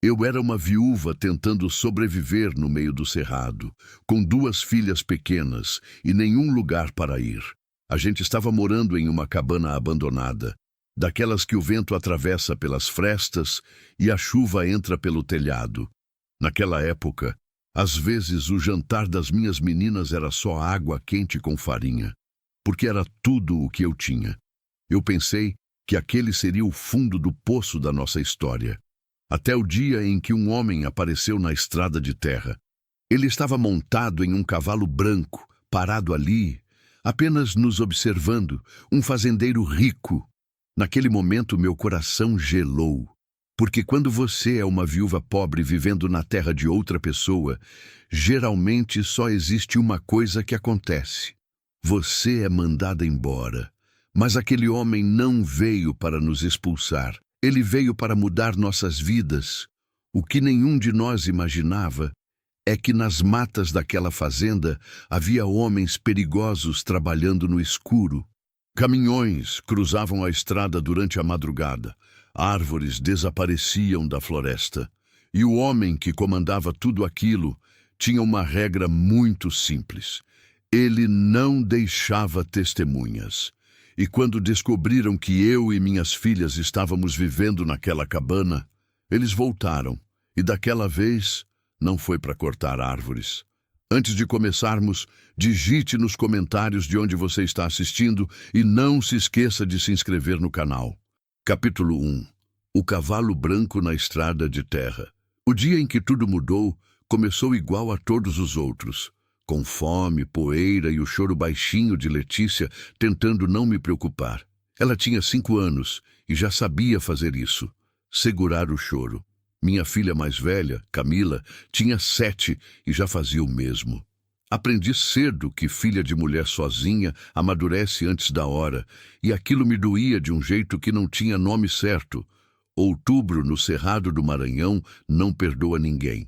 Eu era uma viúva tentando sobreviver no meio do cerrado, com 2 filhas pequenas e nenhum lugar para ir. A gente estava morando em uma cabana abandonada, daquelas que o vento atravessa pelas frestas e a chuva entra pelo telhado. Naquela época, às vezes o jantar das minhas meninas era só água quente com farinha, porque era tudo o que eu tinha. Eu pensei que aquele seria o fundo do poço da nossa história. Até o dia em que um homem apareceu na estrada de terra. Ele estava montado em um cavalo branco, parado ali, apenas nos observando, um fazendeiro rico. Naquele momento meu coração gelou, porque quando você é uma viúva pobre vivendo na terra de outra pessoa, geralmente só existe uma coisa que acontece. Você é mandada embora. Mas aquele homem não veio para nos expulsar. Ele veio para mudar nossas vidas. O que nenhum de nós imaginava é que nas matas daquela fazenda havia homens perigosos trabalhando no escuro. Caminhões cruzavam a estrada durante a madrugada. Árvores desapareciam da floresta. E o homem que comandava tudo aquilo tinha uma regra muito simples. Ele não deixava testemunhas. E quando descobriram que eu e minhas filhas estávamos vivendo naquela cabana, eles voltaram. E daquela vez, não foi para cortar árvores. Antes de começarmos, digite nos comentários de onde você está assistindo e não se esqueça de se inscrever no canal. Capítulo 1. O cavalo branco na estrada de terra. O dia em que tudo mudou, começou igual a todos os outros. Com fome, poeira e o choro baixinho de Letícia tentando não me preocupar. Ela tinha 5 anos e já sabia fazer isso, segurar o choro. Minha filha mais velha, Camila, tinha 7 e já fazia o mesmo. Aprendi cedo que filha de mulher sozinha amadurece antes da hora, e aquilo me doía de um jeito que não tinha nome certo. Outubro, no Cerrado do Maranhão, não perdoa ninguém.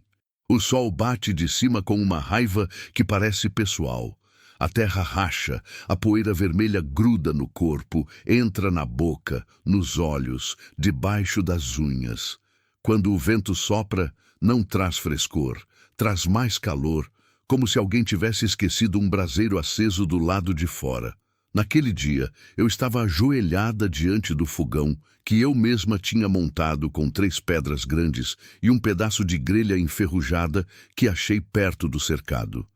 O sol bate de cima com uma raiva que parece pessoal. A terra racha, a poeira vermelha gruda no corpo, entra na boca, nos olhos, debaixo das unhas. Quando o vento sopra, não traz frescor, traz mais calor, como se alguém tivesse esquecido um braseiro aceso do lado de fora. Naquele dia, eu estava ajoelhada diante do fogão que eu mesma tinha montado com 3 pedras grandes e um pedaço de grelha enferrujada que achei perto do cercado.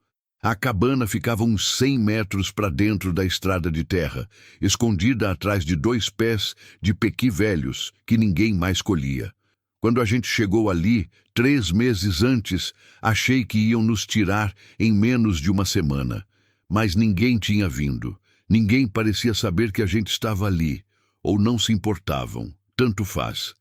A cabana ficava uns 100 metros para dentro da estrada de terra, escondida atrás de 2 pés de pequi velhos que ninguém mais colhia. Quando a gente chegou ali, 3 meses antes, achei que iam nos tirar em menos de uma semana. Mas ninguém tinha vindo. Ninguém parecia saber que a gente estava ali, ou não se importavam, tanto faz.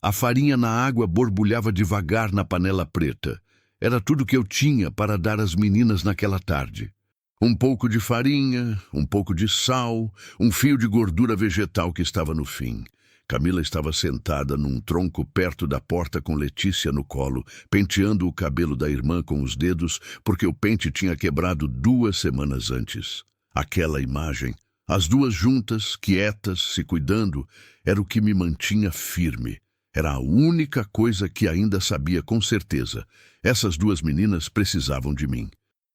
A farinha na água borbulhava devagar na panela preta. Era tudo que eu tinha para dar às meninas naquela tarde. Um pouco de farinha, um pouco de sal, um fio de gordura vegetal que estava no fim. Camila estava sentada num tronco perto da porta com Letícia no colo, penteando o cabelo da irmã com os dedos, porque o pente tinha quebrado 2 semanas antes. Aquela imagem, as 2 juntas, quietas, se cuidando, era o que me mantinha firme. Era a única coisa que ainda sabia com certeza. Essas 2 meninas precisavam de mim.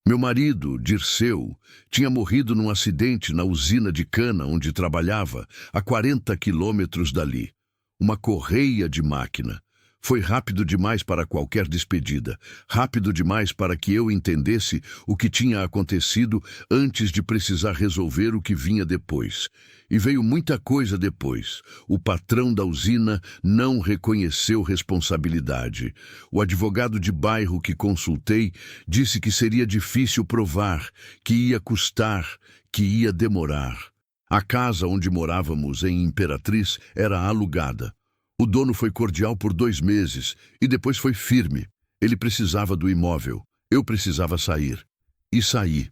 Meu marido, Dirceu, tinha morrido num acidente na usina de cana onde trabalhava, a 40 quilômetros dali. Uma correia de máquina. Foi rápido demais para qualquer despedida, rápido demais para que eu entendesse o que tinha acontecido antes de precisar resolver o que vinha depois. E veio muita coisa depois. O patrão da usina não reconheceu responsabilidade. O advogado de bairro que consultei disse que seria difícil provar, que ia custar, que ia demorar. A casa onde morávamos em Imperatriz era alugada. O dono foi cordial por 2 meses e depois foi firme. Ele precisava do imóvel. Eu precisava sair. E saí.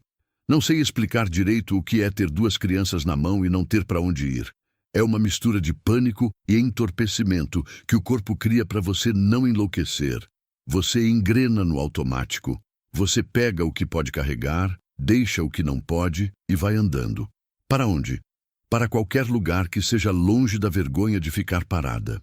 Não sei explicar direito o que é ter 2 crianças na mão e não ter para onde ir. É uma mistura de pânico e entorpecimento que o corpo cria para você não enlouquecer. Você engrena no automático. Você pega o que pode carregar, deixa o que não pode e vai andando. Para onde? Para qualquer lugar que seja longe da vergonha de ficar parada.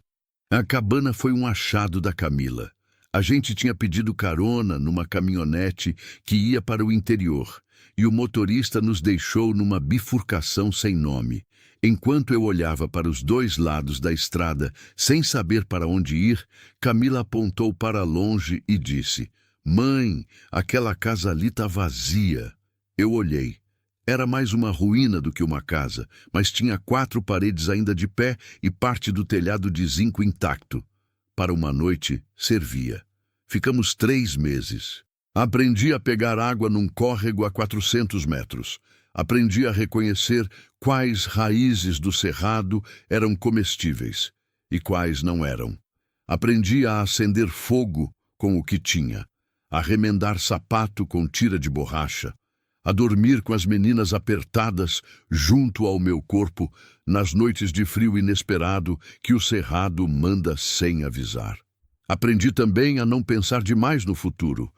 A cabana foi um achado da Camila. A gente tinha pedido carona numa caminhonete que ia para o interior, e o motorista nos deixou numa bifurcação sem nome. Enquanto eu olhava para os dois lados da estrada, sem saber para onde ir, Camila apontou para longe e disse: "Mãe, aquela casa ali está vazia." Eu olhei. Era mais uma ruína do que uma casa, mas tinha 4 paredes ainda de pé e parte do telhado de zinco intacto. Para uma noite, servia. Ficamos 3 meses. Aprendi a pegar água num córrego a 400 metros. Aprendi a reconhecer quais raízes do cerrado eram comestíveis e quais não eram. Aprendi a acender fogo com o que tinha, a remendar sapato com tira de borracha, a dormir com as meninas apertadas junto ao meu corpo nas noites de frio inesperado que o cerrado manda sem avisar. Aprendi também a não pensar demais no futuro,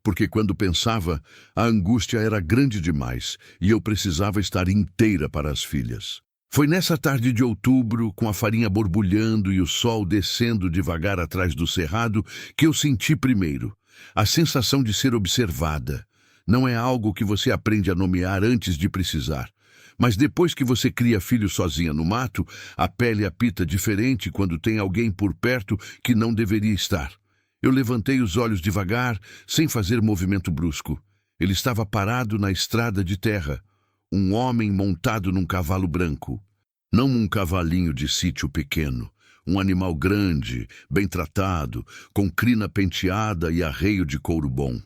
porque quando pensava, a angústia era grande demais e eu precisava estar inteira para as filhas. Foi nessa tarde de outubro, com a farinha borbulhando e o sol descendo devagar atrás do cerrado, que eu senti primeiro a sensação de ser observada. Não é algo que você aprende a nomear antes de precisar. Mas depois que você cria filho sozinha no mato, a pele apita diferente quando tem alguém por perto que não deveria estar. Eu levantei os olhos devagar, sem fazer movimento brusco. Ele estava parado na estrada de terra. Um homem montado num cavalo branco. Não um cavalinho de sítio pequeno. Um animal grande, bem tratado, com crina penteada e arreio de couro bom.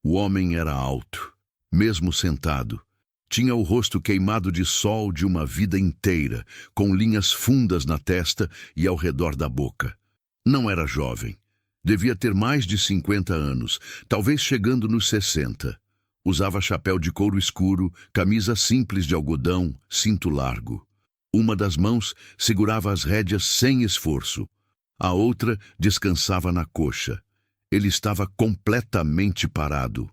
O homem era alto, mesmo sentado. Tinha o rosto queimado de sol de uma vida inteira, com linhas fundas na testa e ao redor da boca. Não era jovem. Devia ter mais de 50 anos, talvez chegando nos 60. Usava chapéu de couro escuro, camisa simples de algodão, cinto largo. Uma das mãos segurava as rédeas sem esforço. A outra descansava na coxa. Ele estava completamente parado.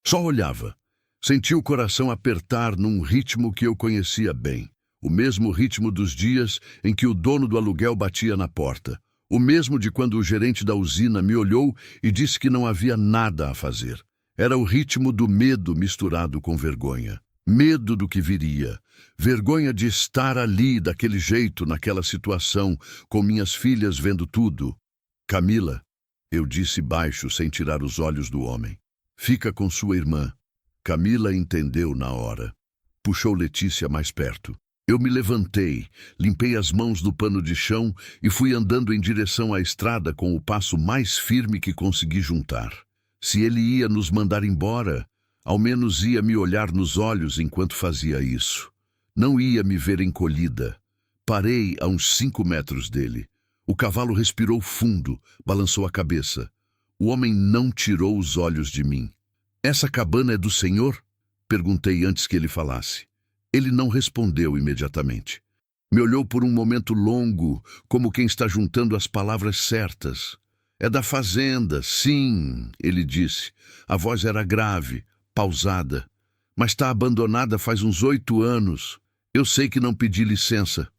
Só olhava. Senti o coração apertar num ritmo que eu conhecia bem. O mesmo ritmo dos dias em que o dono do aluguel batia na porta. O mesmo de quando o gerente da usina me olhou e disse que não havia nada a fazer. Era o ritmo do medo misturado com vergonha. Medo do que viria. Vergonha de estar ali, daquele jeito, naquela situação, com minhas filhas vendo tudo. "Camila", eu disse baixo, sem tirar os olhos do homem. "Fica com sua irmã." Camila entendeu na hora. Puxou Letícia mais perto. Eu me levantei, limpei as mãos do pano de chão e fui andando em direção à estrada com o passo mais firme que consegui juntar. Se ele ia nos mandar embora, ao menos ia me olhar nos olhos enquanto fazia isso. Não ia me ver encolhida. Parei a uns 5 metros dele. O cavalo respirou fundo, balançou a cabeça. O homem não tirou os olhos de mim. "Essa cabana é do senhor?" Perguntei antes que ele falasse. Ele não respondeu imediatamente. Me olhou por um momento longo, como quem está juntando as palavras certas. "É da fazenda, sim", ele disse. A voz era grave, pausada. "Mas está abandonada faz uns 8 anos. Eu sei que não pedi licença."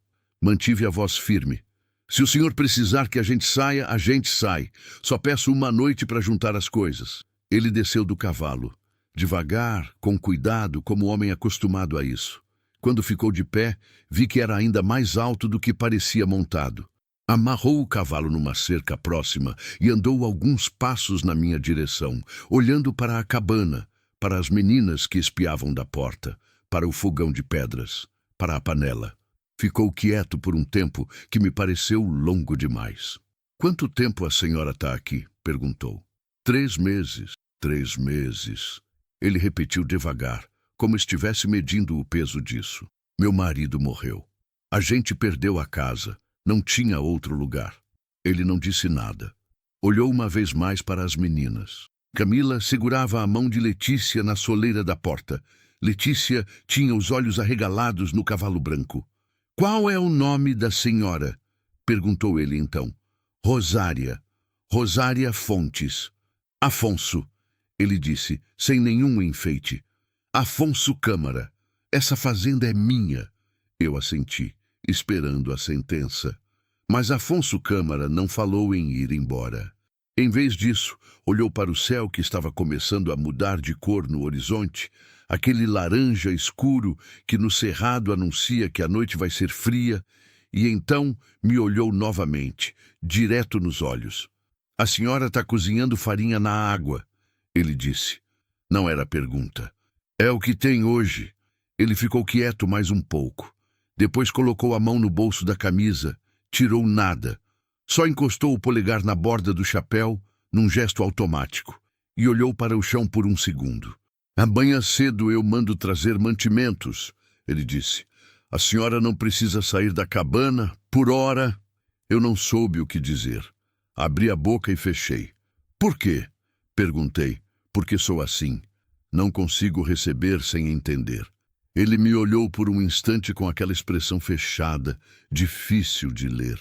Mantive a voz firme. "Se o senhor precisar que a gente sai. Só peço uma noite para juntar as coisas." Ele desceu do cavalo. Devagar, com cuidado, como homem acostumado a isso. Quando ficou de pé, vi que era ainda mais alto do que parecia montado. Amarrou o cavalo numa cerca próxima e andou alguns passos na minha direção, olhando para a cabana, para as meninas que espiavam da porta, para o fogão de pedras, para a panela. Ficou quieto por um tempo que me pareceu longo demais. "Quanto tempo a senhora está aqui?" perguntou. 3 meses. 3 meses. Ele repetiu devagar, como estivesse medindo o peso disso. "Meu marido morreu. A gente perdeu a casa. Não tinha outro lugar." Ele não disse nada. Olhou uma vez mais para as meninas. Camila segurava a mão de Letícia na soleira da porta. Letícia tinha os olhos arregalados no cavalo branco. "Qual é o nome da senhora?" perguntou ele então. "Rosária. Rosária Fontes." "Afonso", ele disse, sem nenhum enfeite. "Afonso Câmara. Essa fazenda é minha." Eu assenti, esperando a sentença. Mas Afonso Câmara não falou em ir embora. Em vez disso, olhou para o céu que estava começando a mudar de cor no horizonte, aquele laranja escuro que no cerrado anuncia que a noite vai ser fria, e então me olhou novamente, direto nos olhos. "A senhora está cozinhando farinha na água", ele disse. Não era pergunta. "É o que tem hoje." Ele ficou quieto mais um pouco. Depois colocou a mão no bolso da camisa, tirou nada. Só encostou o polegar na borda do chapéu, num gesto automático, e olhou para o chão por um segundo. "Amanhã cedo eu mando trazer mantimentos", ele disse. "A senhora não precisa sair da cabana, por hora." Eu não soube o que dizer. Abri a boca e fechei. "Por quê?" perguntei. "Porque sou assim. Não consigo receber sem entender." Ele me olhou por um instante com aquela expressão fechada, difícil de ler.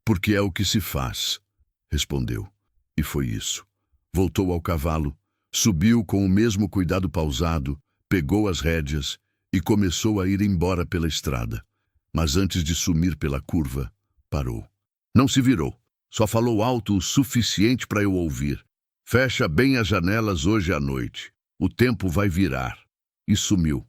"Porque é o que se faz", respondeu. E foi isso. Voltou ao cavalo, subiu com o mesmo cuidado pausado, pegou as rédeas e começou a ir embora pela estrada. Mas antes de sumir pela curva, parou. Não se virou, só falou alto o suficiente para eu ouvir. "Fecha bem as janelas hoje à noite. O tempo vai virar." E sumiu.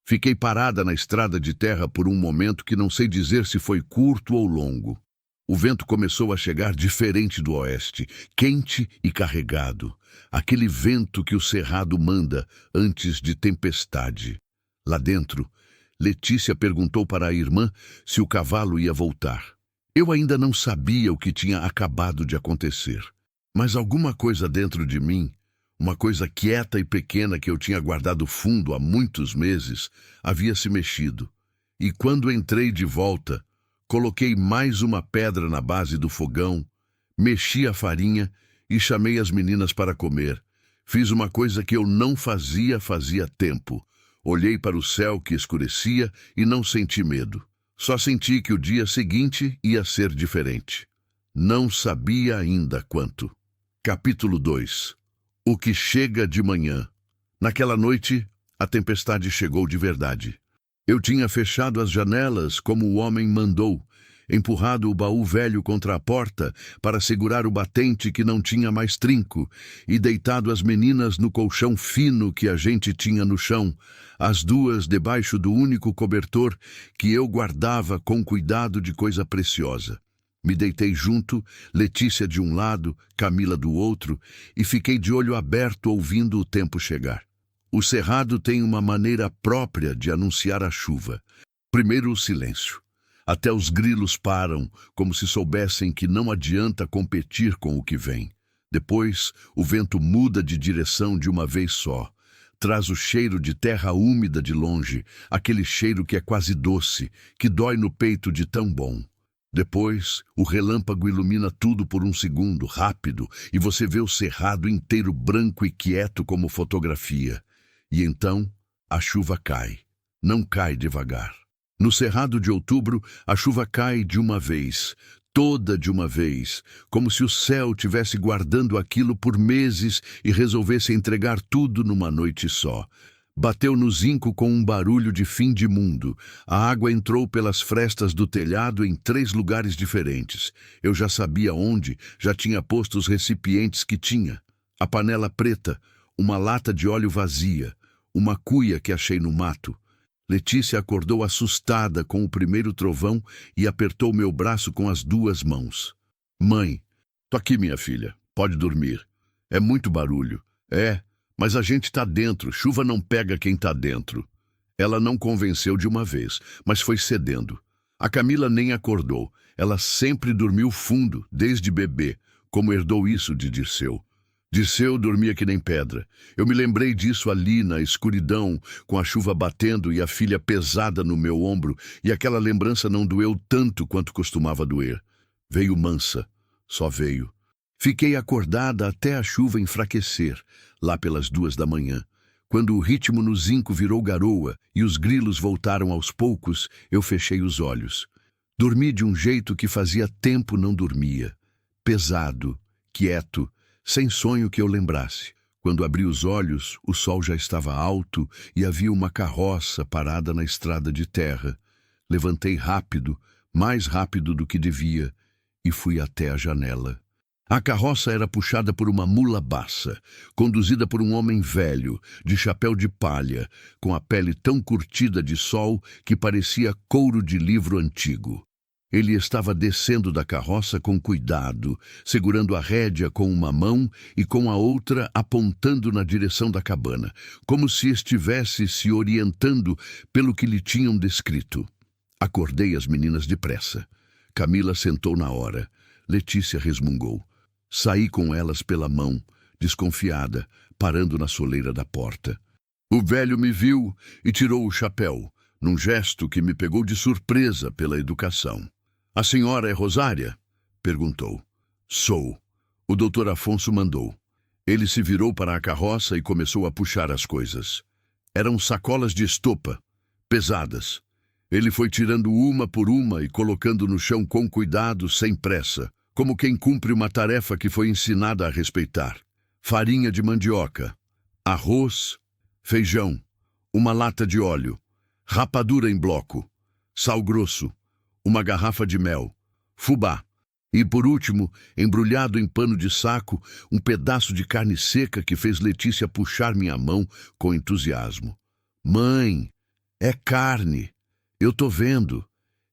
Fiquei parada na estrada de terra por um momento que não sei dizer se foi curto ou longo. O vento começou a chegar diferente do oeste, quente e carregado. Aquele vento que o cerrado manda antes de tempestade. Lá dentro, Letícia perguntou para a irmã se o cavalo ia voltar. Eu ainda não sabia o que tinha acabado de acontecer. Mas alguma coisa dentro de mim, uma coisa quieta e pequena que eu tinha guardado fundo há muitos meses, havia se mexido. E quando entrei de volta, coloquei mais uma pedra na base do fogão, mexi a farinha e chamei as meninas para comer. Fiz uma coisa que eu não fazia tempo. Olhei para o céu que escurecia e não senti medo. Só senti que o dia seguinte ia ser diferente. Não sabia ainda quanto. Capítulo 2. O que chega de manhã. Naquela noite, a tempestade chegou de verdade. Eu tinha fechado as janelas como o homem mandou, empurrado o baú velho contra a porta para segurar o batente que não tinha mais trinco e deitado as meninas no colchão fino que a gente tinha no chão, as duas debaixo do único cobertor que eu guardava com cuidado de coisa preciosa. Me deitei junto, Letícia de um lado, Camila do outro, e fiquei de olho aberto ouvindo o tempo chegar. O cerrado tem uma maneira própria de anunciar a chuva. Primeiro o silêncio. Até os grilos param, como se soubessem que não adianta competir com o que vem. Depois, o vento muda de direção de uma vez só. Traz o cheiro de terra úmida de longe, aquele cheiro que é quase doce, que dói no peito de tão bom. Depois, o relâmpago ilumina tudo por um segundo, rápido, e você vê o cerrado inteiro branco e quieto como fotografia. E então, a chuva cai. Não cai devagar. No cerrado de outubro, a chuva cai de uma vez, toda de uma vez, como se o céu tivesse guardando aquilo por meses e resolvesse entregar tudo numa noite só. Bateu no zinco com um barulho de fim de mundo. A água entrou pelas frestas do telhado em 3 lugares diferentes. Eu já sabia onde, já tinha posto os recipientes que tinha. A panela preta, uma lata de óleo vazia, uma cuia que achei no mato. Letícia acordou assustada com o primeiro trovão e apertou meu braço com as 2 mãos. "Mãe, tô aqui, minha filha. Pode dormir. É muito barulho." "É, mas a gente tá dentro. Chuva não pega quem tá dentro." Ela não convenceu de uma vez, mas foi cedendo. A Camila nem acordou. Ela sempre dormiu fundo, desde bebê, como herdou isso de Dirceu. Dirceu dormia que nem pedra. Eu me lembrei disso ali na escuridão, com a chuva batendo e a filha pesada no meu ombro, e aquela lembrança não doeu tanto quanto costumava doer. Veio mansa, só veio. Fiquei acordada até a chuva enfraquecer, lá pelas 2 da manhã. Quando o ritmo no zinco virou garoa e os grilos voltaram aos poucos, eu fechei os olhos. Dormi de um jeito que fazia tempo não dormia. Pesado, quieto, sem sonho que eu lembrasse. Quando abri os olhos, o sol já estava alto e havia uma carroça parada na estrada de terra. Levantei rápido, mais rápido do que devia, e fui até a janela. A carroça era puxada por uma mula baça, conduzida por um homem velho, de chapéu de palha, com a pele tão curtida de sol que parecia couro de livro antigo. Ele estava descendo da carroça com cuidado, segurando a rédea com uma mão e com a outra apontando na direção da cabana, como se estivesse se orientando pelo que lhe tinham descrito. Acordei as meninas depressa. Camila sentou na hora. Letícia resmungou. Saí com elas pela mão, desconfiada, parando na soleira da porta. O velho me viu e tirou o chapéu, num gesto que me pegou de surpresa pela educação. "A senhora é Rosária?" perguntou. "Sou." O doutor Afonso mandou. Ele se virou para a carroça e começou a puxar as coisas. Eram sacolas de estopa, pesadas. Ele foi tirando uma por uma e colocando no chão com cuidado, sem pressa, como quem cumpre uma tarefa que foi ensinada a respeitar. Farinha de mandioca, arroz, feijão, uma lata de óleo, rapadura em bloco, sal grosso, uma garrafa de mel, fubá e, por último, embrulhado em pano de saco, um pedaço de carne seca que fez Letícia puxar minha mão com entusiasmo. "Mãe, é carne. Eu tô vendo."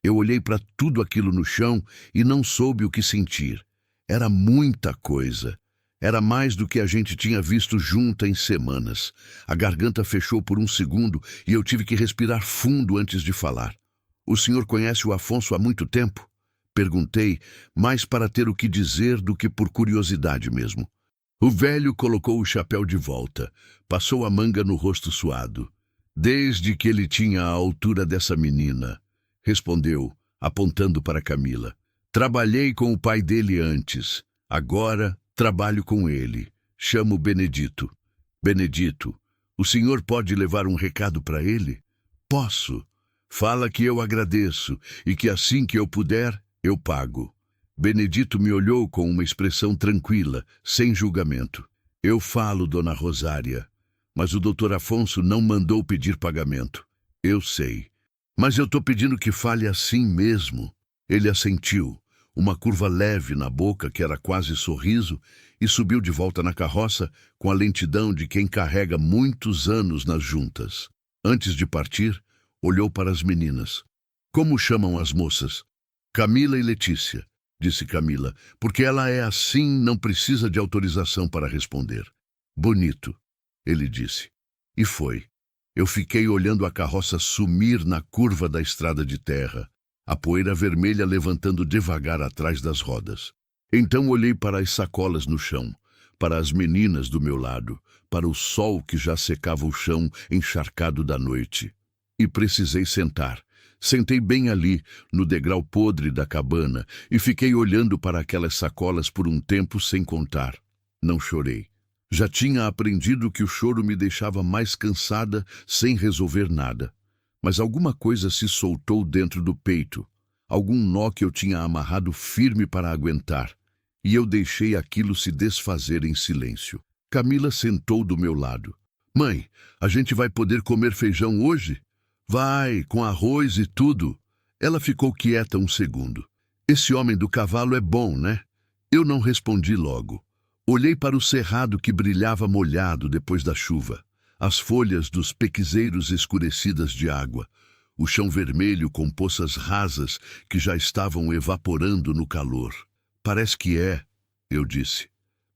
Eu olhei para tudo aquilo no chão e não soube o que sentir. Era muita coisa. Era mais do que a gente tinha visto junta em semanas. A garganta fechou por um segundo e eu tive que respirar fundo antes de falar. "O senhor conhece o Afonso há muito tempo?" Perguntei, mais para ter o que dizer do que por curiosidade mesmo. O velho colocou o chapéu de volta, passou a manga no rosto suado. "Desde que ele tinha a altura dessa menina", respondeu, apontando para Camila. "Trabalhei com o pai dele antes. Agora trabalho com ele. Chamo Benedito." "Benedito, o senhor pode levar um recado para ele?" "Posso. Fala que eu agradeço e que assim que eu puder, eu pago." Benedito me olhou com uma expressão tranquila, sem julgamento. "Eu falo, dona Rosária, mas o doutor Afonso não mandou pedir pagamento." "Eu sei. Mas eu tô pedindo que fale assim mesmo." Ele assentiu, uma curva leve na boca que era quase sorriso, e subiu de volta na carroça com a lentidão de quem carrega muitos anos nas juntas. Antes de partir, olhou para as meninas. "Como chamam as moças?" "Camila e Letícia", disse Camila, "porque ela é assim, não precisa de autorização para responder." "Bonito", ele disse. E foi. Eu fiquei olhando a carroça sumir na curva da estrada de terra, a poeira vermelha levantando devagar atrás das rodas. Então olhei para as sacolas no chão, para as meninas do meu lado, para o sol que já secava o chão encharcado da noite. E precisei sentar. Sentei bem ali, no degrau podre da cabana, e fiquei olhando para aquelas sacolas por um tempo sem contar. Não chorei. Já tinha aprendido que o choro me deixava mais cansada sem resolver nada. Mas alguma coisa se soltou dentro do peito, algum nó que eu tinha amarrado firme para aguentar, e eu deixei aquilo se desfazer em silêncio. Camila sentou do meu lado. "Mãe, a gente vai poder comer feijão hoje?" "Vai, com arroz e tudo." Ela ficou quieta um segundo. "Esse homem do cavalo é bom, né?" Eu não respondi logo. Olhei para o cerrado que brilhava molhado depois da chuva, as folhas dos pequizeiros escurecidas de água, o chão vermelho com poças rasas que já estavam evaporando no calor. "Parece que é", eu disse,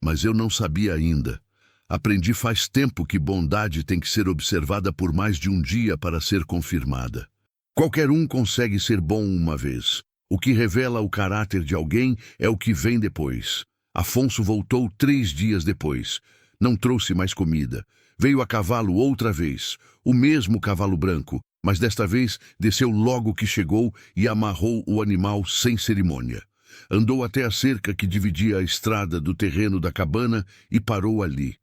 mas eu não sabia ainda. Aprendi faz tempo que bondade tem que ser observada por mais de um dia para ser confirmada. Qualquer um consegue ser bom uma vez. O que revela o caráter de alguém é o que vem depois. Afonso voltou 3 dias depois. Não trouxe mais comida. Veio a cavalo outra vez, o mesmo cavalo branco, mas desta vez desceu logo que chegou e amarrou o animal sem cerimônia. Andou até a cerca que dividia a estrada do terreno da cabana e parou ali.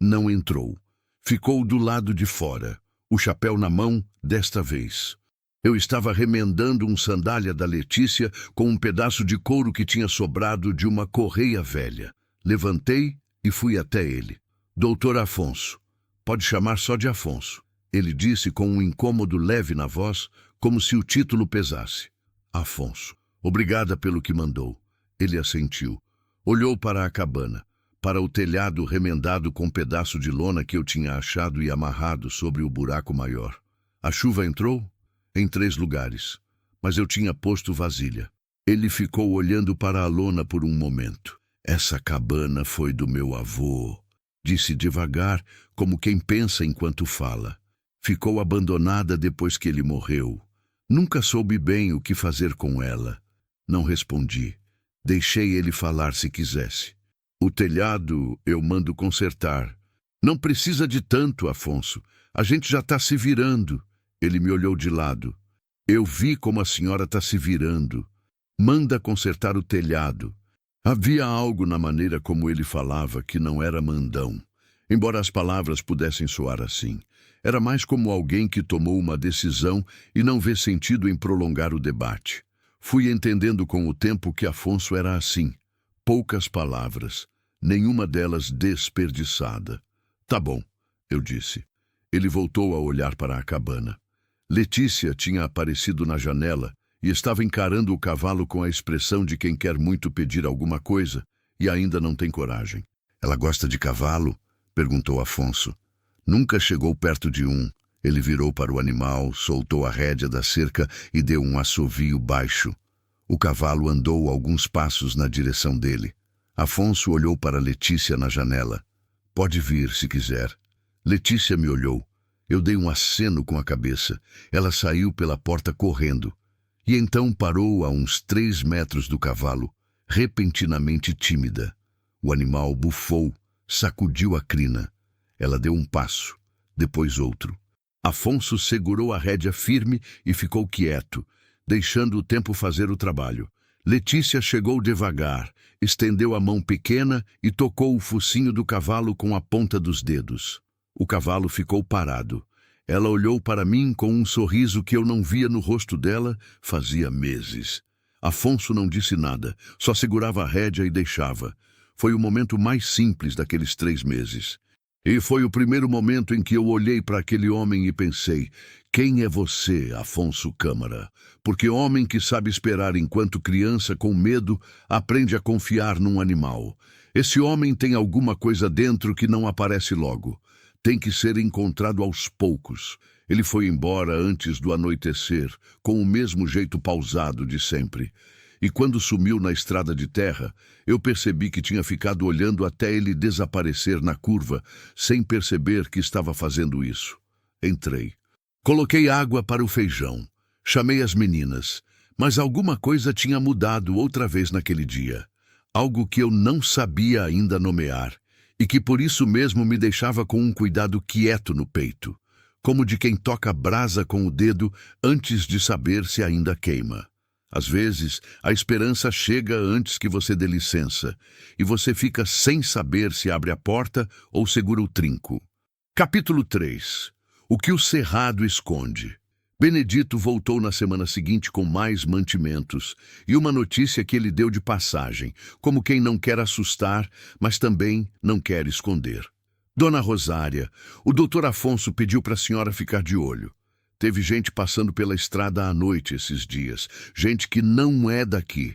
Não entrou. Ficou do lado de fora, o chapéu na mão desta vez. Eu estava remendando um sandália da Letícia com um pedaço de couro que tinha sobrado de uma correia velha. Levantei e fui até ele. "Doutor Afonso." "Pode chamar só de Afonso", ele disse com um incômodo leve na voz, como se o título pesasse. "Afonso, obrigada pelo que mandou." Ele assentiu. Olhou para a cabana, para o telhado remendado com um pedaço de lona que eu tinha achado e amarrado sobre o buraco maior. A chuva entrou? Em 3 lugares, mas eu tinha posto vasilha. Ele ficou olhando para a lona por um momento. Essa cabana foi do meu avô, disse devagar, como quem pensa enquanto fala. Ficou abandonada depois que ele morreu. Nunca soube bem o que fazer com ela. Não respondi. Deixei ele falar se quisesse. O telhado eu mando consertar. Não precisa de tanto, Afonso. A gente já está se virando. Ele me olhou de lado. Eu vi como a senhora está se virando. Manda consertar o telhado. Havia algo na maneira como ele falava que não era mandão. Embora as palavras pudessem soar assim, era mais como alguém que tomou uma decisão e não vê sentido em prolongar o debate. Fui entendendo com o tempo que Afonso era assim. Poucas palavras, nenhuma delas desperdiçada. Tá bom, eu disse. Ele voltou a olhar para a cabana. Letícia tinha aparecido na janela e estava encarando o cavalo com a expressão de quem quer muito pedir alguma coisa e ainda não tem coragem. Ela gosta de cavalo? Perguntou Afonso. Nunca chegou perto de um. Ele virou para o animal, soltou a rédea da cerca e deu um assovio baixo. O cavalo andou alguns passos na direção dele. Afonso olhou para Letícia na janela. Pode vir, se quiser. Letícia me olhou. Eu dei um aceno com a cabeça. Ela saiu pela porta correndo. E então parou a uns 3 metros do cavalo, repentinamente tímida. O animal bufou, sacudiu a crina. Ela deu um passo, depois outro. Afonso segurou a rédea firme e ficou quieto, deixando o tempo fazer o trabalho. Letícia chegou devagar, estendeu a mão pequena e tocou o focinho do cavalo com a ponta dos dedos. O cavalo ficou parado. Ela olhou para mim com um sorriso que eu não via no rosto dela fazia meses. Afonso não disse nada, só segurava a rédea e deixava. Foi o momento mais simples daqueles 3 meses. E foi o primeiro momento em que eu olhei para aquele homem e pensei: quem é você, Afonso Câmara? Porque homem que sabe esperar enquanto criança com medo aprende a confiar num animal. Esse homem tem alguma coisa dentro que não aparece logo. Tem que ser encontrado aos poucos. Ele foi embora antes do anoitecer, com o mesmo jeito pausado de sempre. E quando sumiu na estrada de terra, eu percebi que tinha ficado olhando até ele desaparecer na curva, sem perceber que estava fazendo isso. Entrei. Coloquei água para o feijão. Chamei as meninas. Mas alguma coisa tinha mudado outra vez naquele dia. Algo que eu não sabia ainda nomear. E que por isso mesmo me deixava com um cuidado quieto no peito, como de quem toca brasa com o dedo antes de saber se ainda queima. Às vezes, a esperança chega antes que você dê licença, e você fica sem saber se abre a porta ou segura o trinco. Capítulo 3. O que o cerrado esconde. Benedito voltou na semana seguinte com mais mantimentos e uma notícia que ele deu de passagem, como quem não quer assustar, mas também não quer esconder. Dona Rosária, o doutor Afonso pediu para a senhora ficar de olho. Teve gente passando pela estrada à noite esses dias, gente que não é daqui.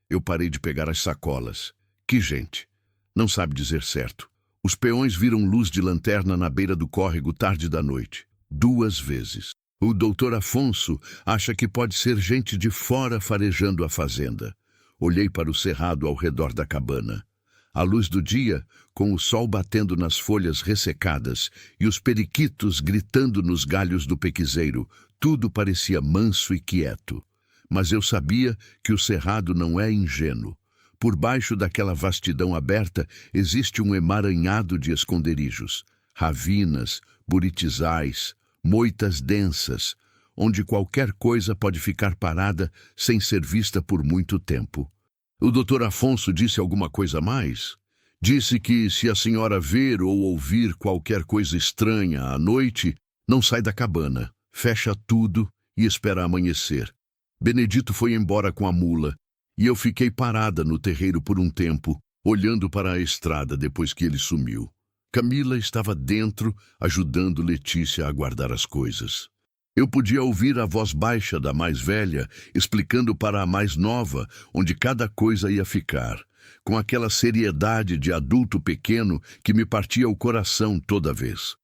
Eu parei de pegar as sacolas. Que gente? Não sabe dizer certo. Os peões viram luz de lanterna na beira do córrego tarde da noite. 2 vezes. O doutor Afonso acha que pode ser gente de fora farejando a fazenda. Olhei para o cerrado ao redor da cabana. À luz do dia, com o sol batendo nas folhas ressecadas e os periquitos gritando nos galhos do pequizeiro, tudo parecia manso e quieto. Mas eu sabia que o cerrado não é ingênuo. Por baixo daquela vastidão aberta existe um emaranhado de esconderijos, ravinas, buritizais, moitas densas, onde qualquer coisa pode ficar parada sem ser vista por muito tempo. O doutor Afonso disse alguma coisa a mais? Disse que se a senhora ver ou ouvir qualquer coisa estranha à noite, não sai da cabana, fecha tudo e espera amanhecer. Benedito foi embora com a mula, e eu fiquei parada no terreiro por um tempo, olhando para a estrada depois que ele sumiu. Camila estava dentro, ajudando Letícia a guardar as coisas. Eu podia ouvir a voz baixa da mais velha, explicando para a mais nova onde cada coisa ia ficar, com aquela seriedade de adulto pequeno que me partia o coração toda vez.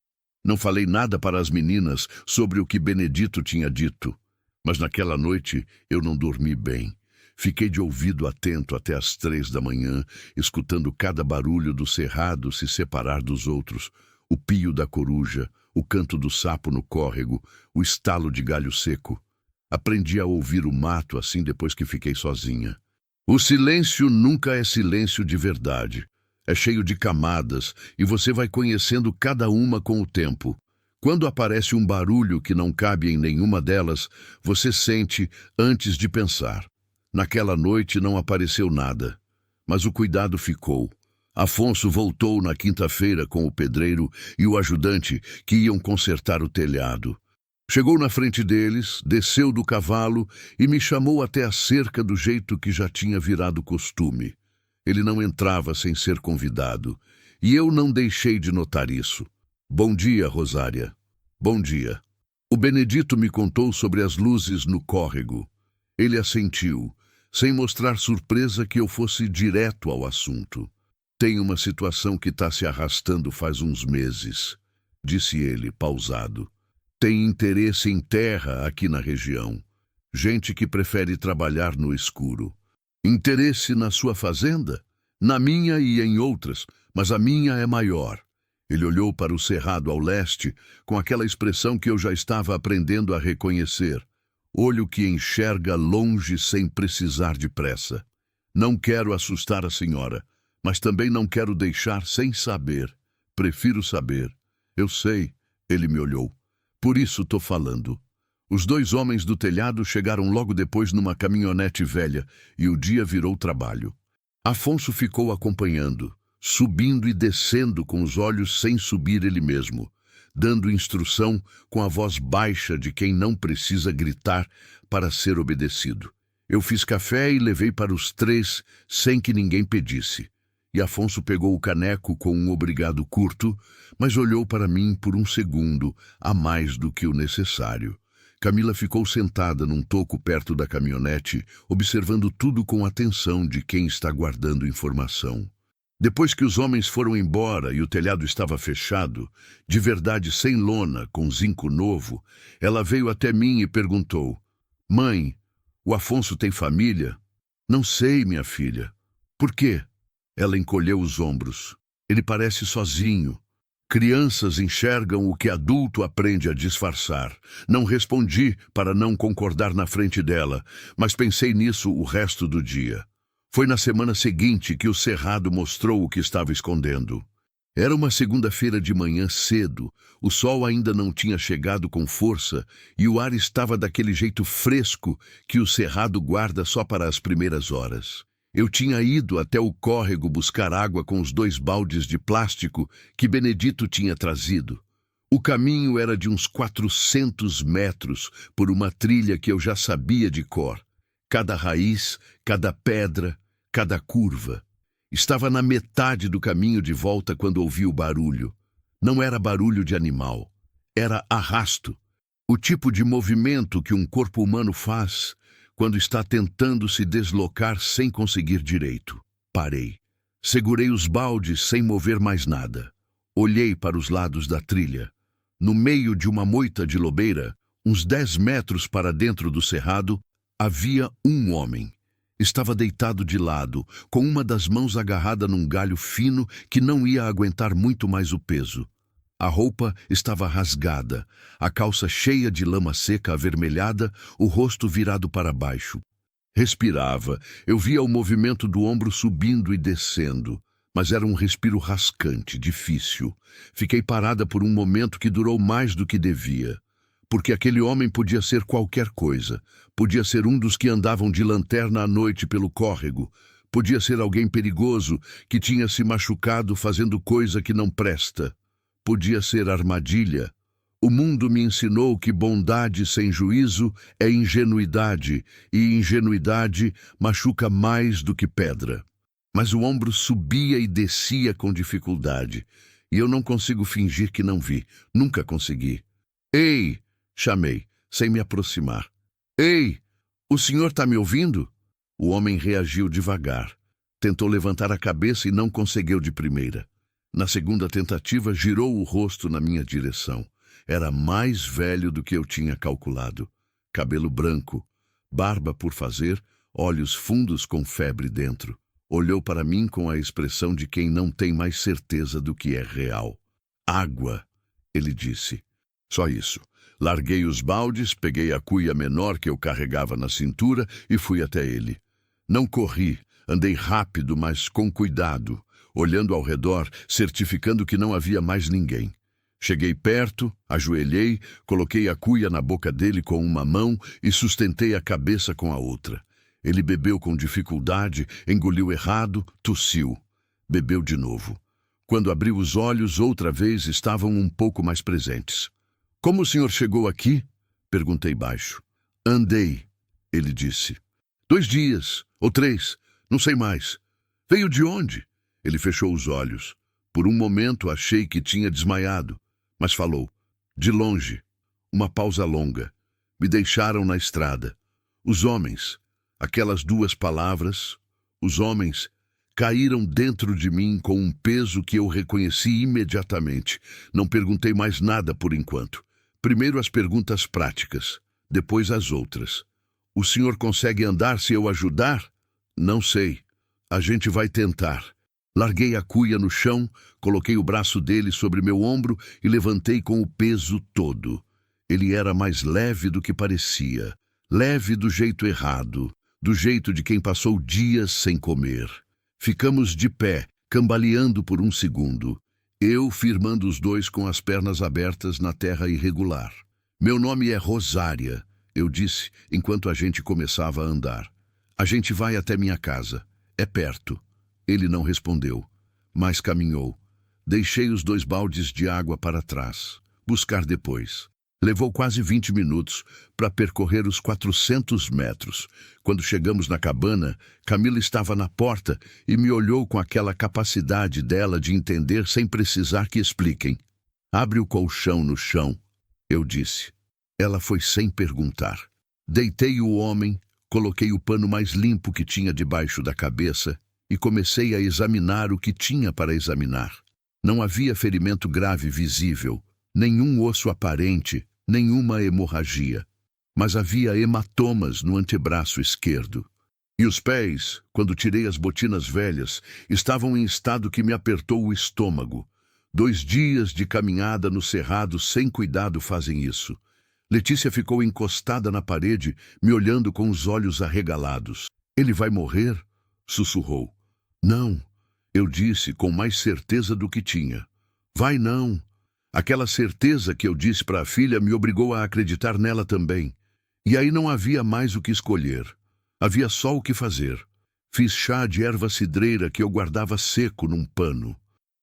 Não falei nada para as meninas sobre o que Benedito tinha dito, mas naquela noite eu não dormi bem. Fiquei de ouvido atento até às 3 da manhã, escutando cada barulho do cerrado se separar dos outros, o pio da coruja, o canto do sapo no córrego, o estalo de galho seco. Aprendi a ouvir o mato assim depois que fiquei sozinha. O silêncio nunca é silêncio de verdade. É cheio de camadas e você vai conhecendo cada uma com o tempo. Quando aparece um barulho que não cabe em nenhuma delas, você sente antes de pensar. Naquela noite não apareceu nada, mas o cuidado ficou. Afonso voltou na quinta-feira com o pedreiro e o ajudante que iam consertar o telhado. Chegou na frente deles, desceu do cavalo e me chamou até a cerca do jeito que já tinha virado costume. Ele não entrava sem ser convidado, e eu não deixei de notar isso. Bom dia, Rosária. Bom dia. O Benedito me contou sobre as luzes no córrego. Ele assentiu, sem mostrar surpresa que eu fosse direto ao assunto. Tem uma situação que está se arrastando faz uns meses, disse ele, pausado. Tem interesse em terra aqui na região. Gente que prefere trabalhar no escuro. Interesse na sua fazenda? Na minha e em outras, mas a minha é maior. Ele olhou para o cerrado ao leste, com aquela expressão que eu já estava aprendendo a reconhecer. Olho que enxerga longe sem precisar de pressa. Não quero assustar a senhora, mas também não quero deixar sem saber. Prefiro saber. Eu sei, ele me olhou. Por isso tô falando. Os 2 homens do telhado chegaram logo depois numa caminhonete velha e o dia virou trabalho. Afonso ficou acompanhando, subindo e descendo com os olhos sem subir ele mesmo, dando instrução com a voz baixa de quem não precisa gritar para ser obedecido. Eu fiz café e levei para os 3 sem que ninguém pedisse. E Afonso pegou o caneco com um obrigado curto, mas olhou para mim por um segundo, a mais do que o necessário. Camila ficou sentada num toco perto da caminhonete, observando tudo com atenção de quem está guardando informação. Depois que os homens foram embora e o telhado estava fechado, de verdade sem lona, com zinco novo, ela veio até mim e perguntou: Mãe, o Afonso tem família? Não sei, minha filha. Por quê? Ela encolheu os ombros. Ele parece sozinho. Crianças enxergam o que adulto aprende a disfarçar. Não respondi para não concordar na frente dela, mas pensei nisso o resto do dia. Foi na semana seguinte que o cerrado mostrou o que estava escondendo. Era uma segunda-feira de manhã cedo, o sol ainda não tinha chegado com força e o ar estava daquele jeito fresco que o cerrado guarda só para as primeiras horas. Eu tinha ido até o córrego buscar água com os 2 baldes de plástico que Benedito tinha trazido. O caminho era de uns 400 metros por uma trilha que eu já sabia de cor. Cada raiz, cada pedra, cada curva. Estava na metade do caminho de volta quando ouvi o barulho. Não era barulho de animal. Era arrasto. O tipo de movimento que um corpo humano faz quando está tentando se deslocar sem conseguir direito. Parei. Segurei os baldes sem mover mais nada. Olhei para os lados da trilha. No meio de uma moita de lobeira, uns 10 metros para dentro do cerrado, havia um homem. Estava deitado de lado, com uma das mãos agarrada num galho fino que não ia aguentar muito mais o peso. A roupa estava rasgada, a calça cheia de lama seca avermelhada, o rosto virado para baixo. Respirava, eu via o movimento do ombro subindo e descendo, mas era um respiro rascante, difícil. Fiquei parada por um momento que durou mais do que devia, porque aquele homem podia ser qualquer coisa. Podia ser um dos que andavam de lanterna à noite pelo córrego, podia ser alguém perigoso que tinha se machucado fazendo coisa que não presta. Podia ser armadilha. O mundo me ensinou que bondade sem juízo é ingenuidade, e ingenuidade machuca mais do que pedra. Mas o ombro subia e descia com dificuldade, e eu não consigo fingir que não vi. Nunca consegui. Ei! Chamei. sem me aproximar. Ei, o senhor está me ouvindo? O homem reagiu devagar. Tentou levantar a cabeça e não conseguiu de primeira. Na segunda tentativa, girou o rosto na minha direção. Era mais velho do que eu tinha calculado. Cabelo branco, barba por fazer, olhos fundos com febre dentro. Olhou para mim com a expressão de quem não tem mais certeza do que é real. Água, ele disse. Só isso. Larguei os baldes, peguei a cuia menor que eu carregava na cintura e fui até ele. Não corri, andei rápido, mas com cuidado, olhando ao redor, certificando que não havia mais ninguém. Cheguei perto, ajoelhei, coloquei a cuia na boca dele com uma mão e sustentei a cabeça com a outra. Ele bebeu com dificuldade, engoliu errado, tossiu. Bebeu de novo. Quando abriu os olhos, outra vez estavam um pouco mais presentes. Como o senhor chegou aqui? Perguntei baixo. Andei, ele disse. 2 dias, ou 3, não sei mais. Veio de onde? Ele fechou os olhos. Por um momento achei que tinha desmaiado, mas falou. De longe. Uma pausa longa. Me deixaram na estrada. Os homens, aquelas 2 palavras, os homens, caíram dentro de mim com um peso que eu reconheci imediatamente. Não perguntei mais nada por enquanto. Primeiro as perguntas práticas, depois as outras. O senhor consegue andar se eu ajudar? Não sei. A gente vai tentar. Larguei a cuia no chão, coloquei o braço dele sobre meu ombro e levantei com o peso todo. Ele era mais leve do que parecia. Leve do jeito errado, do jeito de quem passou dias sem comer. Ficamos de pé, cambaleando por um segundo. Eu firmando os 2 com as pernas abertas na terra irregular. Meu nome é Rosária, eu disse, enquanto a gente começava a andar. A gente vai até minha casa. É perto. Ele não respondeu, mas caminhou. Deixei os 2 baldes de água para trás. Buscar depois. Levou quase 20 minutos para percorrer os 400 metros. Quando chegamos na cabana, Camila estava na porta e me olhou com aquela capacidade dela de entender sem precisar que expliquem. Abre o colchão no chão, eu disse. Ela foi sem perguntar. Deitei o homem, coloquei o pano mais limpo que tinha debaixo da cabeça e comecei a examinar o que tinha para examinar. Não havia ferimento grave visível, nenhum osso aparente, nenhuma hemorragia, mas havia hematomas no antebraço esquerdo. E os pés, quando tirei as botinas velhas, estavam em estado que me apertou o estômago. 2 dias de caminhada no cerrado sem cuidado fazem isso. Letícia ficou encostada na parede, me olhando com os olhos arregalados. Ele vai morrer? Sussurrou. Não, eu disse com mais certeza do que tinha. Vai não. Aquela certeza que eu disse para a filha me obrigou a acreditar nela também. E aí não havia mais o que escolher. Havia só o que fazer. Fiz chá de erva cidreira que eu guardava seco num pano.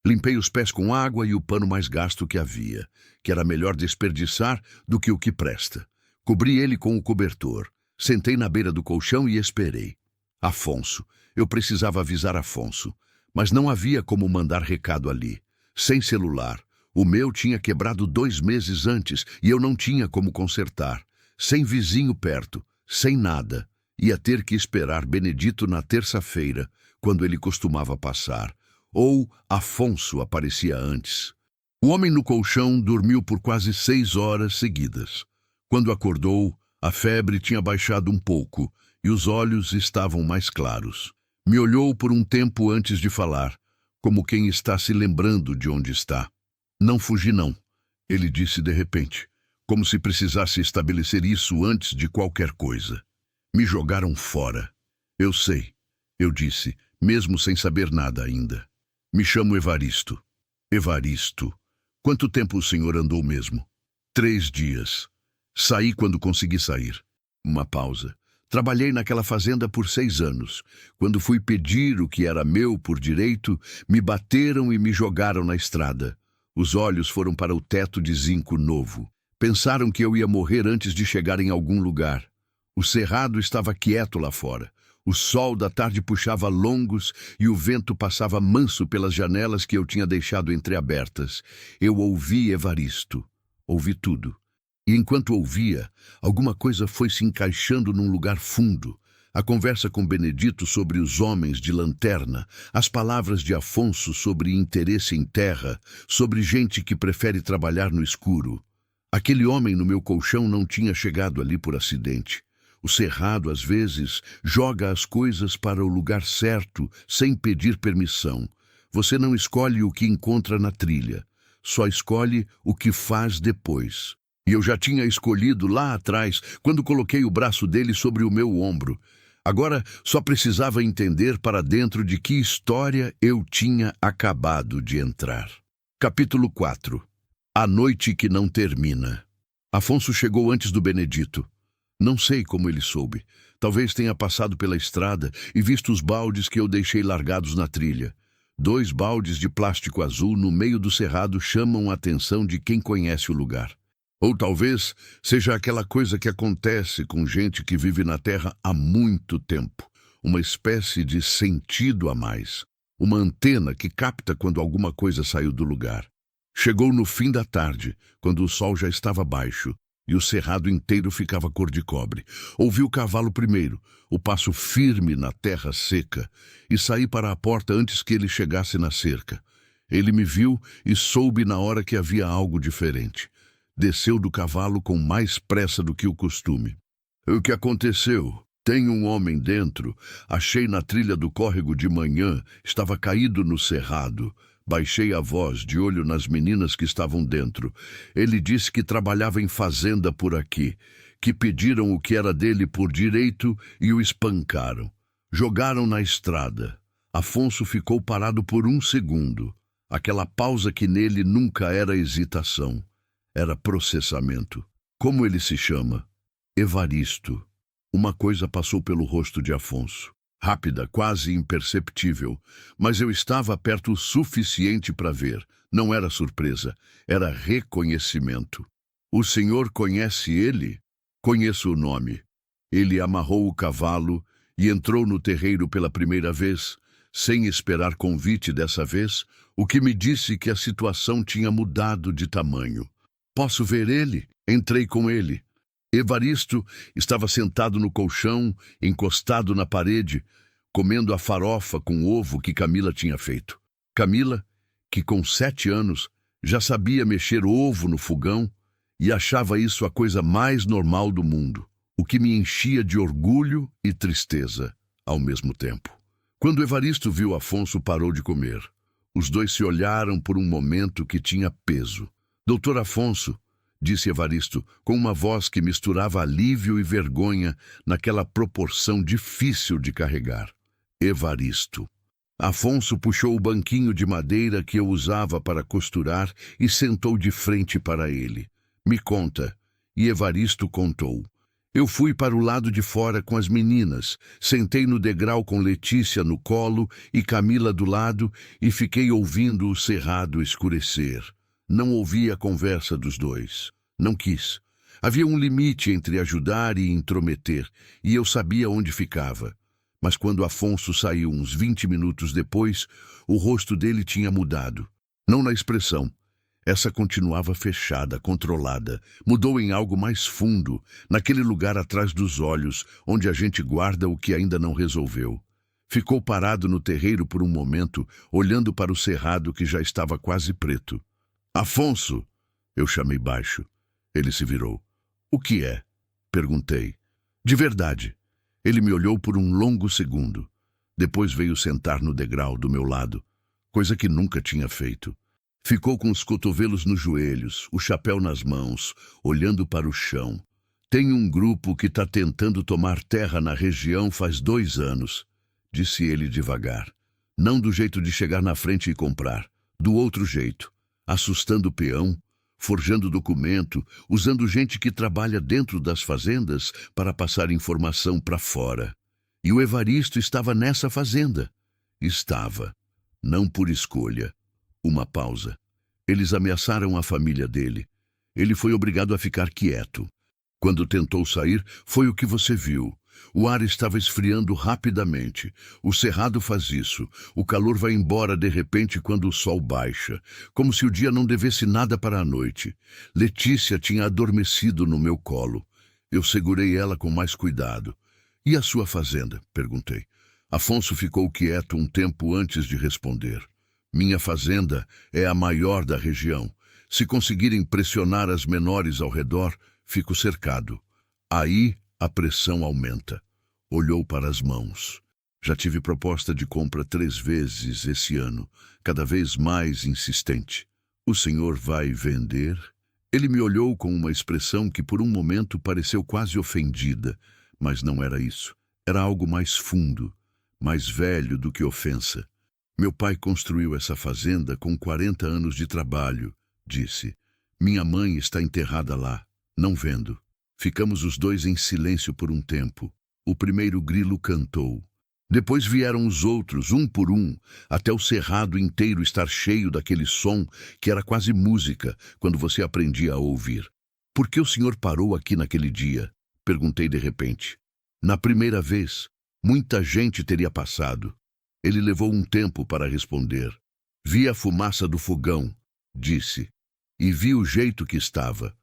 Limpei os pés com água e o pano mais gasto que havia, que era melhor desperdiçar do que o que presta. Cobri ele com o cobertor. Sentei na beira do colchão e esperei. Afonso. Eu precisava avisar Afonso. Mas não havia como mandar recado ali. Sem celular. O meu tinha quebrado 2 meses antes e eu não tinha como consertar. Sem vizinho perto, sem nada. Ia ter que esperar Benedito na terça-feira, quando ele costumava passar. Ou Afonso aparecia antes. O homem no colchão dormiu por quase 6 horas seguidas. Quando acordou, a febre tinha baixado um pouco e os olhos estavam mais claros. Me olhou por um tempo antes de falar, como quem está se lembrando de onde está. Não fugi não, ele disse de repente, como se precisasse estabelecer isso antes de qualquer coisa. Me jogaram fora. Eu sei, eu disse, mesmo sem saber nada ainda. Me chamo Evaristo. Evaristo. Quanto tempo o senhor andou mesmo? 3 dias. Saí quando consegui sair. Uma pausa. Trabalhei naquela fazenda por 6 anos. Quando fui pedir o que era meu por direito, me bateram e me jogaram na estrada. Os olhos foram para o teto de zinco novo. Pensaram que eu ia morrer antes de chegar em algum lugar. O cerrado estava quieto lá fora. O sol da tarde puxava longos e o vento passava manso pelas janelas que eu tinha deixado entreabertas. Eu ouvi Evaristo. Ouvi tudo. E enquanto ouvia, alguma coisa foi se encaixando num lugar fundo. A conversa com Benedito sobre os homens de lanterna, as palavras de Afonso sobre interesse em terra, sobre gente que prefere trabalhar no escuro. Aquele homem no meu colchão não tinha chegado ali por acidente. O cerrado, às vezes, joga as coisas para o lugar certo, sem pedir permissão. Você não escolhe o que encontra na trilha, só escolhe o que faz depois. E eu já tinha escolhido lá atrás, quando coloquei o braço dele sobre o meu ombro. Agora só precisava entender para dentro de que história eu tinha acabado de entrar. Capítulo 4. A noite que não termina. Afonso chegou antes do Benedito. Não sei como ele soube. Talvez tenha passado pela estrada e visto os baldes que eu deixei largados na trilha. 2 baldes de plástico azul no meio do cerrado chamam a atenção de quem conhece o lugar. Ou talvez seja aquela coisa que acontece com gente que vive na Terra há muito tempo. Uma espécie de sentido a mais. Uma antena que capta quando alguma coisa saiu do lugar. Chegou no fim da tarde, quando o sol já estava baixo e o cerrado inteiro ficava cor de cobre. Ouvi o cavalo primeiro, o passo firme na terra seca, e saí para a porta antes que ele chegasse na cerca. Ele me viu e soube na hora que havia algo diferente. Desceu do cavalo com mais pressa do que o costume. O que aconteceu? Tem um homem dentro. Achei na trilha do córrego de manhã. Estava caído no cerrado. Baixei a voz, de olho nas meninas que estavam dentro. Ele disse que trabalhava em fazenda por aqui, que pediram o que era dele por direito e o espancaram. Jogaram na estrada. Afonso ficou parado por 1 segundo. Aquela pausa que nele nunca era hesitação. Era processamento. Como ele se chama? Evaristo. Uma coisa passou pelo rosto de Afonso. Rápida, quase imperceptível. Mas eu estava perto o suficiente para ver. Não era surpresa. Era reconhecimento. O senhor conhece ele? Conheço o nome. Ele amarrou o cavalo e entrou no terreiro pela primeira vez, sem esperar convite dessa vez, o que me disse que a situação tinha mudado de tamanho. Posso ver ele? Entrei com ele. Evaristo estava sentado no colchão, encostado na parede, comendo a farofa com ovo que Camila tinha feito. Camila, que com 7 anos já sabia mexer ovo no fogão e achava isso a coisa mais normal do mundo, o que me enchia de orgulho e tristeza ao mesmo tempo. Quando Evaristo viu Afonso, parou de comer. Os dois se olharam por um momento que tinha peso. Doutor Afonso, disse Evaristo, com uma voz que misturava alívio e vergonha naquela proporção difícil de carregar. Evaristo. Afonso puxou o banquinho de madeira que eu usava para costurar e sentou de frente para ele. Me conta. E Evaristo contou. Eu fui para o lado de fora com as meninas, sentei no degrau com Letícia no colo e Camila do lado e fiquei ouvindo o cerrado escurecer. Não ouvi a conversa dos dois. Não quis. Havia um limite entre ajudar e intrometer, e eu sabia onde ficava. Mas quando Afonso saiu uns 20 minutos depois, o rosto dele tinha mudado. Não na expressão. Essa continuava fechada, controlada. Mudou em algo mais fundo, naquele lugar atrás dos olhos, onde a gente guarda o que ainda não resolveu. Ficou parado no terreiro por um momento, olhando para o cerrado que já estava quase preto. Afonso! Eu chamei baixo. Ele se virou. O que é? Perguntei. De verdade. Ele me olhou por um longo segundo. Depois veio sentar no degrau do meu lado, coisa que nunca tinha feito. Ficou com os cotovelos nos joelhos, o chapéu nas mãos, olhando para o chão. Tem um grupo que está tentando tomar terra na região faz 2 anos, disse ele devagar. Não do jeito de chegar na frente e comprar, do outro jeito. Assustando o peão, forjando documento, usando gente que trabalha dentro das fazendas para passar informação para fora. E o Evaristo estava nessa fazenda. Estava. Não por escolha. Uma pausa. Eles ameaçaram a família dele. Ele foi obrigado a ficar quieto. Quando tentou sair, foi o que você viu. O ar estava esfriando rapidamente. O cerrado faz isso. O calor vai embora de repente quando o sol baixa, como se o dia não devesse nada para a noite. Letícia tinha adormecido no meu colo. Eu segurei ela com mais cuidado. "E a sua fazenda?" perguntei. Afonso ficou quieto um tempo antes de responder. "Minha fazenda é a maior da região. Se conseguirem pressionar as menores ao redor, fico cercado. Aí a pressão aumenta." Olhou para as mãos. "Já tive proposta de compra 3 vezes esse ano, cada vez mais insistente. O senhor vai vender?" Ele me olhou com uma expressão que por um momento pareceu quase ofendida, mas não era isso. Era algo mais fundo, mais velho do que ofensa. "Meu pai construiu essa fazenda com 40 anos de trabalho", disse. "Minha mãe está enterrada lá. Não vendo." Ficamos os dois em silêncio por um tempo. O primeiro grilo cantou. Depois vieram os outros, um por um, até o cerrado inteiro estar cheio daquele som que era quase música quando você aprendia a ouvir. "Por que o senhor parou aqui naquele dia?" perguntei de repente. "Na primeira vez, muita gente teria passado." Ele levou um tempo para responder. "Vi a fumaça do fogão", disse, "e vi o jeito que estava.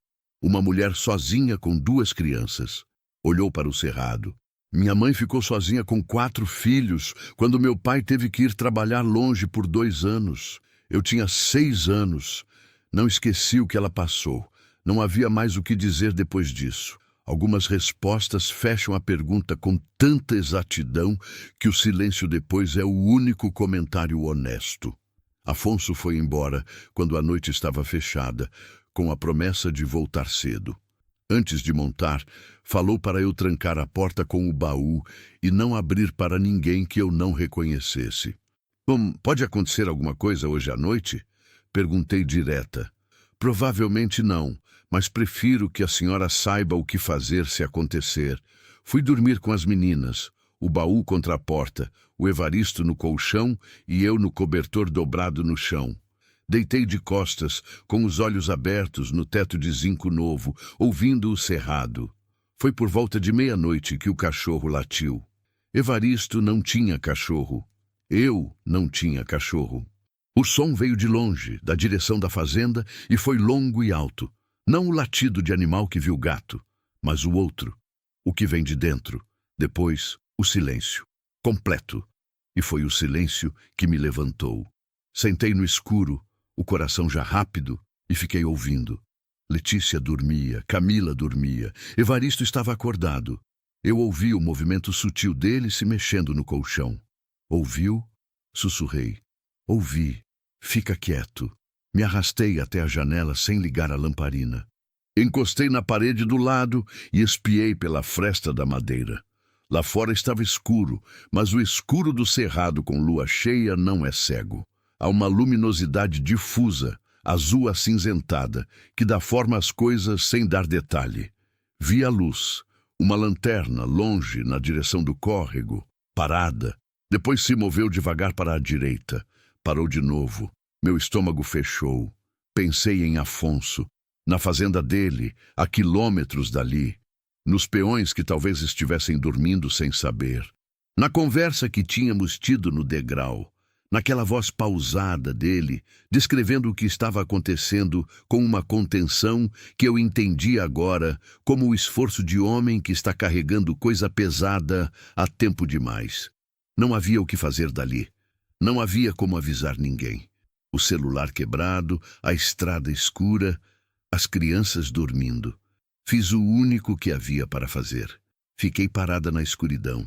Uma mulher sozinha com 2 crianças." Olhou para o cerrado. "Minha mãe ficou sozinha com 4 filhos quando meu pai teve que ir trabalhar longe por 2 anos. Eu tinha 6 anos. Não esqueci o que ela passou. Não havia mais o que dizer depois disso. Algumas respostas fecham a pergunta com tanta exatidão que o silêncio depois é o único comentário honesto." Afonso foi embora quando a noite estava fechada, com a promessa de voltar cedo. Antes de montar, falou para eu trancar a porta com o baú e não abrir para ninguém que eu não reconhecesse. "Bom, pode acontecer alguma coisa hoje à noite?" perguntei direta. "Provavelmente não, mas prefiro que a senhora saiba o que fazer se acontecer." Fui dormir com as meninas, o baú contra a porta, o Evaristo no colchão e eu no cobertor dobrado no chão. Deitei de costas, com os olhos abertos no teto de zinco novo, ouvindo o cerrado. Foi por volta de 00:30 que o cachorro latiu. Evaristo não tinha cachorro. Eu não tinha cachorro. O som veio de longe, da direção da fazenda, e foi longo e alto. Não o latido de animal que viu gato, mas o outro, o que vem de dentro. Depois, o silêncio, completo. E foi o silêncio que me levantou. Sentei no escuro, o coração já rápido, e fiquei ouvindo. Letícia dormia, Camila dormia, Evaristo estava acordado. Eu ouvi o movimento sutil dele se mexendo no colchão. "Ouviu?" sussurrei. "Ouvi. Fica quieto." Me arrastei até a janela sem ligar a lamparina. Encostei na parede do lado e espiei pela fresta da madeira. Lá fora estava escuro, mas o escuro do cerrado com lua cheia não é cego. Há uma luminosidade difusa, azul acinzentada, que dá forma às coisas sem dar detalhe. Vi a luz, uma lanterna longe na direção do córrego, parada. Depois se moveu devagar para a direita. Parou de novo. Meu estômago fechou. Pensei em Afonso, na fazenda dele, a quilômetros dali, nos peões que talvez estivessem dormindo sem saber, na conversa que tínhamos tido no degrau, naquela voz pausada dele, descrevendo o que estava acontecendo com uma contenção que eu entendi agora como o esforço de homem que está carregando coisa pesada há tempo demais. Não havia o que fazer dali. Não havia como avisar ninguém. O celular quebrado, a estrada escura, as crianças dormindo. Fiz o único que havia para fazer. Fiquei parada na escuridão,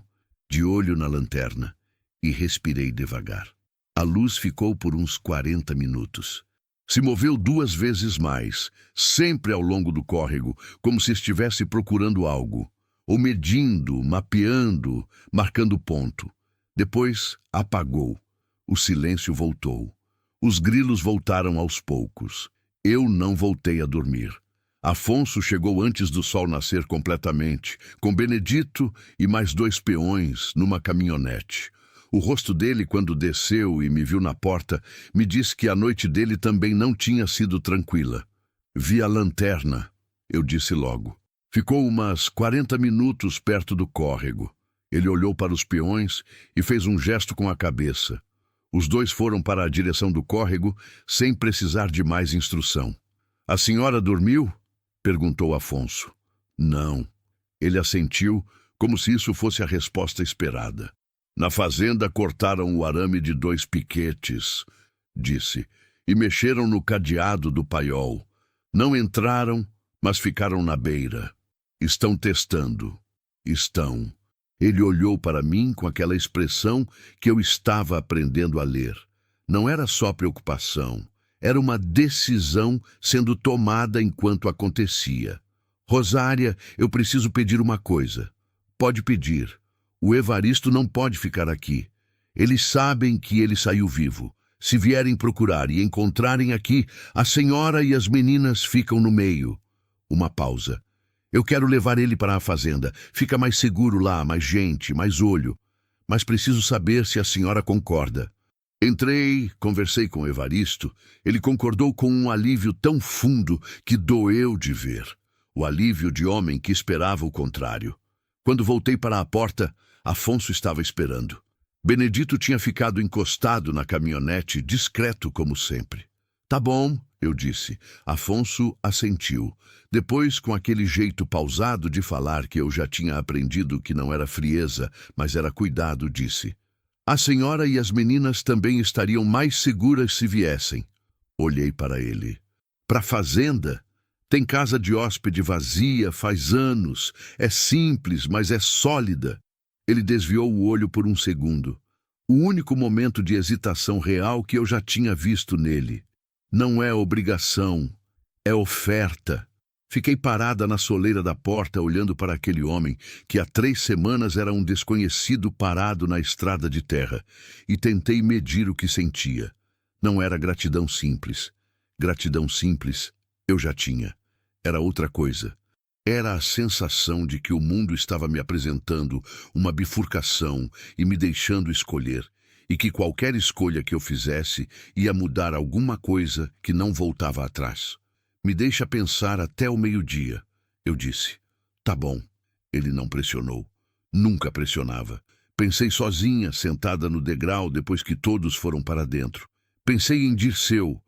de olho na lanterna, e respirei devagar. A luz ficou por uns 40 minutos. Se moveu 2 vezes mais, sempre ao longo do córrego, como se estivesse procurando algo, ou medindo, mapeando, marcando ponto. Depois apagou. O silêncio voltou. Os grilos voltaram aos poucos. Eu não voltei a dormir. Afonso chegou antes do sol nascer completamente, com Benedito e mais 2 peões numa caminhonete. O rosto dele, quando desceu e me viu na porta, me disse que a noite dele também não tinha sido tranquila. "Vi a lanterna", eu disse logo. Ficou umas 40 minutos perto do córrego. Ele olhou para os peões e fez um gesto com a cabeça. Os dois foram para a direção do córrego sem precisar de mais instrução. A senhora dormiu? Perguntou Afonso. Não. Ele assentiu, como se isso fosse a resposta esperada. Na fazenda cortaram o arame de 2 piquetes, disse, e mexeram no cadeado do paiol. Não entraram, mas ficaram na beira. Estão testando. Estão. Ele olhou para mim com aquela expressão que eu estava aprendendo a ler. Não era só preocupação, era uma decisão sendo tomada enquanto acontecia. Rosária, eu preciso pedir uma coisa. Pode pedir. O Evaristo não pode ficar aqui. Eles sabem que ele saiu vivo. Se vierem procurar e encontrarem aqui, a senhora e as meninas ficam no meio. Uma pausa. Eu quero levar ele para a fazenda. Fica mais seguro lá, mais gente, mais olho. Mas preciso saber se a senhora concorda. Entrei, conversei com o Evaristo. Ele concordou com um alívio tão fundo que doeu de ver. O alívio de homem que esperava o contrário. Quando voltei para a porta, Afonso estava esperando. Benedito tinha ficado encostado na caminhonete, discreto como sempre. Tá bom, eu disse. Afonso assentiu. Depois, com aquele jeito pausado de falar que eu já tinha aprendido que não era frieza, mas era cuidado, disse. A senhora e as meninas também estariam mais seguras se viessem. Olhei para ele. Para a fazenda? Tem casa de hóspede vazia faz anos. É simples, mas é sólida. Ele desviou o olho por um segundo. O único momento de hesitação real que eu já tinha visto nele. Não é obrigação, é oferta. Fiquei parada na soleira da porta olhando para aquele homem que há 3 semanas era um desconhecido parado na estrada de terra e tentei medir o que sentia. Não era gratidão simples. Gratidão simples eu já tinha. Era outra coisa. Era a sensação de que o mundo estava me apresentando uma bifurcação e me deixando escolher, e que qualquer escolha que eu fizesse ia mudar alguma coisa que não voltava atrás. Me deixa pensar até o meio-dia, eu disse. Tá bom. Ele não pressionou. Nunca pressionava. Pensei sozinha, sentada no degrau depois que todos foram para dentro. Pensei em Dirceu,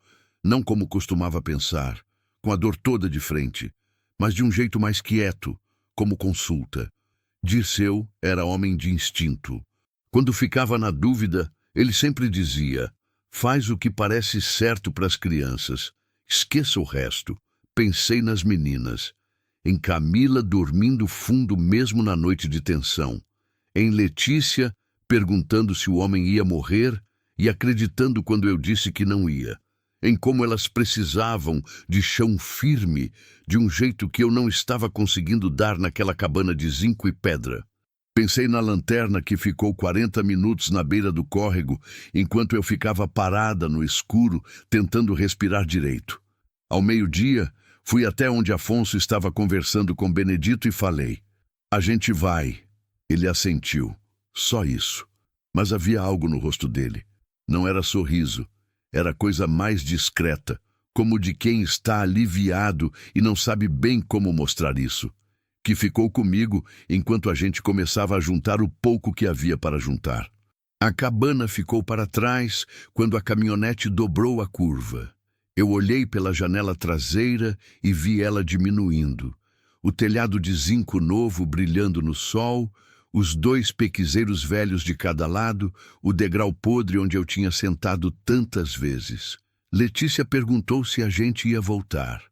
não como costumava pensar, com a dor toda de frente, mas de um jeito mais quieto, como consulta. Dirceu era homem de instinto. Quando ficava na dúvida, ele sempre dizia, faz o que parece certo para as crianças. Esqueça o resto. Pensei nas meninas. Em Camila dormindo fundo mesmo na noite de tensão. Em Letícia, perguntando se o homem ia morrer e acreditando quando eu disse que não ia. Em como elas precisavam de chão firme, de um jeito que eu não estava conseguindo dar naquela cabana de zinco e pedra. Pensei na lanterna que ficou 40 minutos na beira do córrego, enquanto eu ficava parada no escuro, tentando respirar direito. Ao meio-dia, fui até onde Afonso estava conversando com Benedito e falei. A gente vai. Ele assentiu. Só isso. Mas havia algo no rosto dele. Não era sorriso. Era coisa mais discreta, como de quem está aliviado e não sabe bem como mostrar isso, que ficou comigo enquanto a gente começava a juntar o pouco que havia para juntar. A cabana ficou para trás quando a caminhonete dobrou a curva. Eu olhei pela janela traseira e vi ela diminuindo. O telhado de zinco novo brilhando no sol, os 2 pequizeiros velhos de cada lado, o degrau podre onde eu tinha sentado tantas vezes. Letícia perguntou se a gente ia voltar.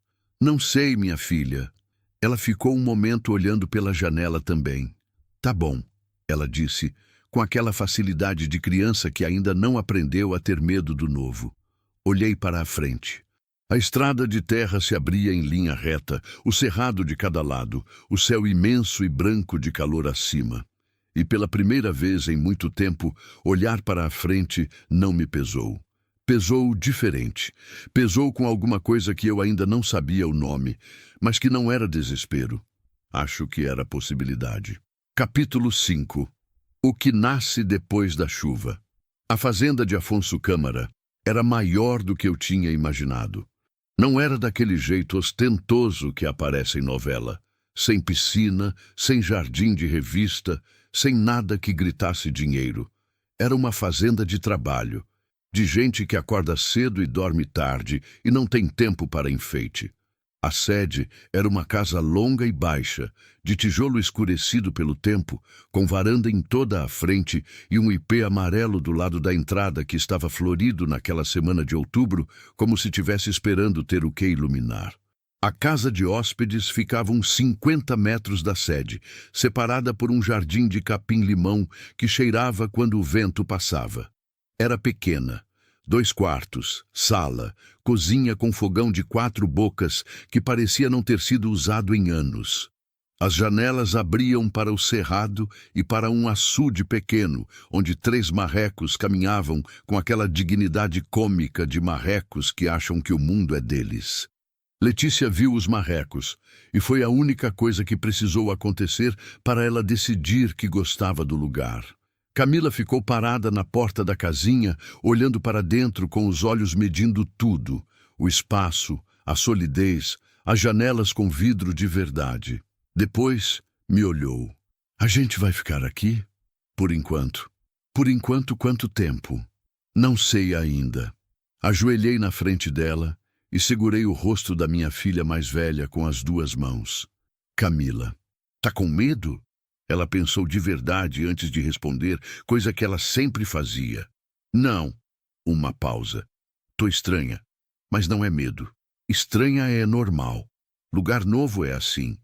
Não sei, minha filha. Ela ficou um momento olhando pela janela também. Tá bom, ela disse, com aquela facilidade de criança que ainda não aprendeu a ter medo do novo. Olhei para a frente. A estrada de terra se abria em linha reta, o cerrado de cada lado, o céu imenso e branco de calor acima. E pela primeira vez em muito tempo, olhar para a frente não me pesou. Pesou diferente. Pesou com alguma coisa que eu ainda não sabia o nome, mas que não era desespero. Acho que era possibilidade. Capítulo 5. O que nasce depois da chuva. A fazenda de Afonso Câmara era maior do que eu tinha imaginado. Não era daquele jeito ostentoso que aparece em novela. sem piscina, sem jardim de revista, sem nada que gritasse dinheiro. Era uma fazenda de trabalho, de gente que acorda cedo e dorme tarde e não tem tempo para enfeite. A sede era uma casa longa e baixa, de tijolo escurecido pelo tempo, com varanda em toda a frente e um ipê amarelo do lado da entrada que estava florido naquela semana de outubro, como se tivesse esperando ter o que iluminar. A casa de hóspedes ficava uns 50 metros da sede, separada por um jardim de capim-limão que cheirava quando o vento passava. Era pequena. 2 quartos, sala, cozinha com fogão de 4 bocas que parecia não ter sido usado em anos. As janelas abriam para o cerrado e para um açude pequeno, onde 3 marrecos caminhavam com aquela dignidade cômica de marrecos que acham que o mundo é deles. Letícia viu os marrecos, e foi a única coisa que precisou acontecer para ela decidir que gostava do lugar. Camila ficou parada na porta da casinha, olhando para dentro com os olhos medindo tudo, o espaço, a solidez, as janelas com vidro de verdade. Depois me olhou. A gente vai ficar aqui? Por enquanto. Por enquanto, quanto tempo? Não sei ainda. Ajoelhei na frente dela e segurei o rosto da minha filha mais velha com as 2 mãos. Camila, tá com medo? Ela pensou de verdade antes de responder, coisa que ela sempre fazia. Não. Uma pausa. Tô estranha, mas não é medo. Estranha é normal. Lugar novo é assim.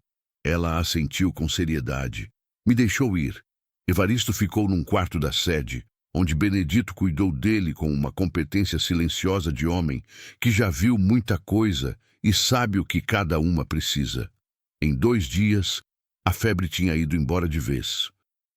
Ela assentiu com seriedade. Me deixou ir. Evaristo ficou num quarto da sede, onde Benedito cuidou dele com uma competência silenciosa de homem que já viu muita coisa e sabe o que cada uma precisa. Em 2 dias, a febre tinha ido embora de vez.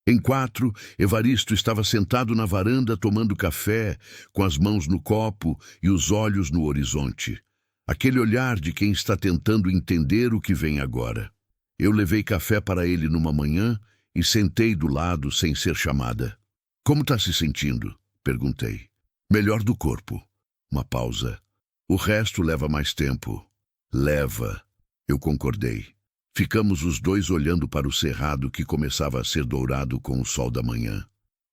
Em 4, Evaristo estava sentado na varanda tomando café, com as mãos no copo e os olhos no horizonte. Aquele olhar de quem está tentando entender o que vem agora. Eu levei café para ele numa manhã e sentei do lado sem ser chamada. Como está se sentindo? Perguntei. Melhor do corpo. Uma pausa. O resto leva mais tempo. Leva. Eu concordei. Ficamos os 2 olhando para o cerrado que começava a ser dourado com o sol da manhã.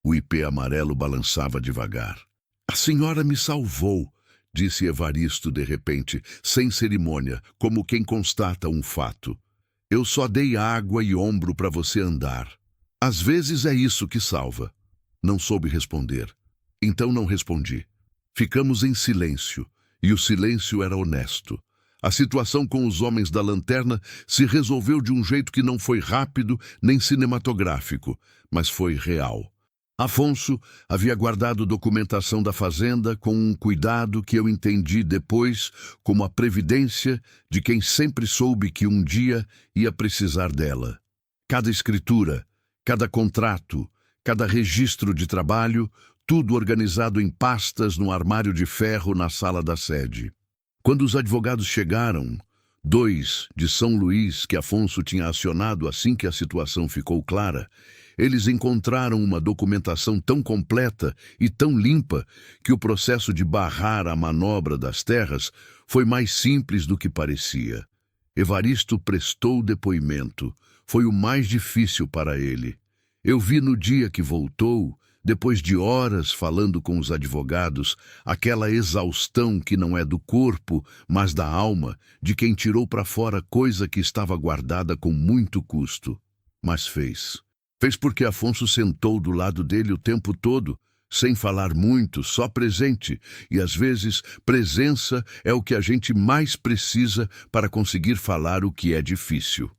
O ipê amarelo balançava devagar. A senhora me salvou, disse Evaristo de repente, sem cerimônia, como quem constata um fato. Eu só dei água e ombro para você andar. Às vezes é isso que salva. Não soube responder. Então não respondi. Ficamos em silêncio, e o silêncio era honesto. A situação com os homens da lanterna se resolveu de um jeito que não foi rápido nem cinematográfico, mas foi real. Afonso havia guardado documentação da fazenda com um cuidado que eu entendi depois como a previdência de quem sempre soube que um dia ia precisar dela. Cada escritura, cada contrato, cada registro de trabalho, tudo organizado em pastas no armário de ferro na sala da sede. Quando os advogados chegaram, 2 de São Luís que Afonso tinha acionado assim que a situação ficou clara, eles encontraram uma documentação tão completa e tão limpa que o processo de barrar a manobra das terras foi mais simples do que parecia. Evaristo prestou depoimento. Foi o mais difícil para ele. Eu vi no dia que voltou, depois de horas falando com os advogados, aquela exaustão que não é do corpo, mas da alma, de quem tirou para fora coisa que estava guardada com muito custo. Mas fez. Fez porque Afonso sentou do lado dele o tempo todo, sem falar muito, só presente, e às vezes presença é o que a gente mais precisa para conseguir falar o que é difícil.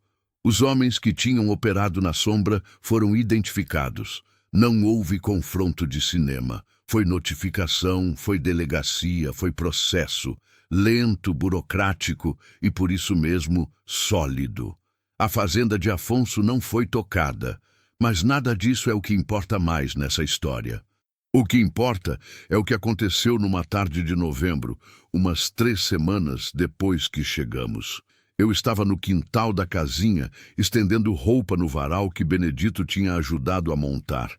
Os homens que tinham operado na sombra foram identificados. Não houve confronto de cinema. Foi notificação, foi delegacia, foi processo. Lento, burocrático e, por isso mesmo, sólido. A fazenda de Afonso não foi tocada, mas nada disso é o que importa mais nessa história. O que importa é o que aconteceu numa tarde de novembro, umas 3 semanas depois que chegamos. Eu estava no quintal da casinha, estendendo roupa no varal que Benedito tinha ajudado a montar.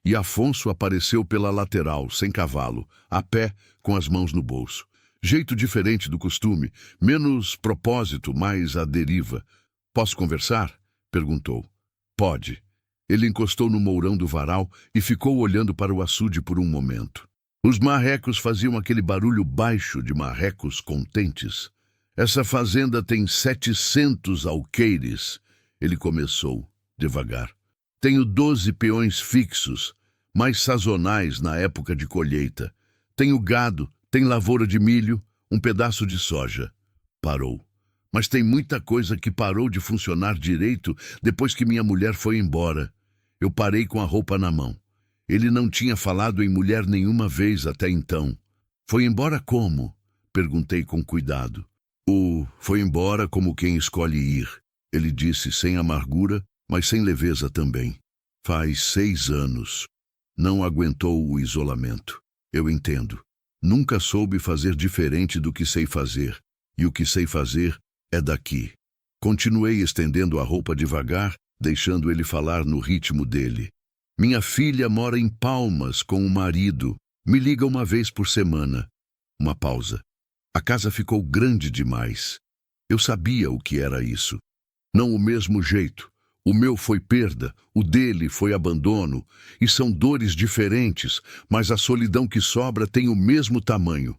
E Afonso apareceu pela lateral, sem cavalo, a pé, com as mãos no bolso. Jeito diferente do costume, menos propósito, mais à deriva. Posso conversar? Perguntou. Pode. Ele encostou no mourão do varal e ficou olhando para o açude por um momento. Os marrecos faziam aquele barulho baixo de marrecos contentes. Essa fazenda tem 700 alqueires. Ele começou, devagar. Tenho 12 peões fixos, mais sazonais na época de colheita. Tenho gado, tem lavoura de milho, um pedaço de soja. Parou. Mas tem muita coisa que parou de funcionar direito depois que minha mulher foi embora. Eu parei com a roupa na mão. Ele não tinha falado em mulher nenhuma vez até então. Foi embora como? Perguntei com cuidado. Foi embora como quem escolhe ir. Ele disse sem amargura, mas sem leveza também. Faz 6 anos. Não aguentou o isolamento. Eu entendo. Nunca soube fazer diferente do que sei fazer. E o que sei fazer é daqui. Continuei estendendo a roupa devagar, deixando ele falar no ritmo dele. Minha filha mora em Palmas com o marido. Me liga uma vez por semana. Uma pausa. A casa ficou grande demais. Eu sabia o que era isso. Não o mesmo jeito. O meu foi perda, o dele foi abandono, e são dores diferentes, mas a solidão que sobra tem o mesmo tamanho.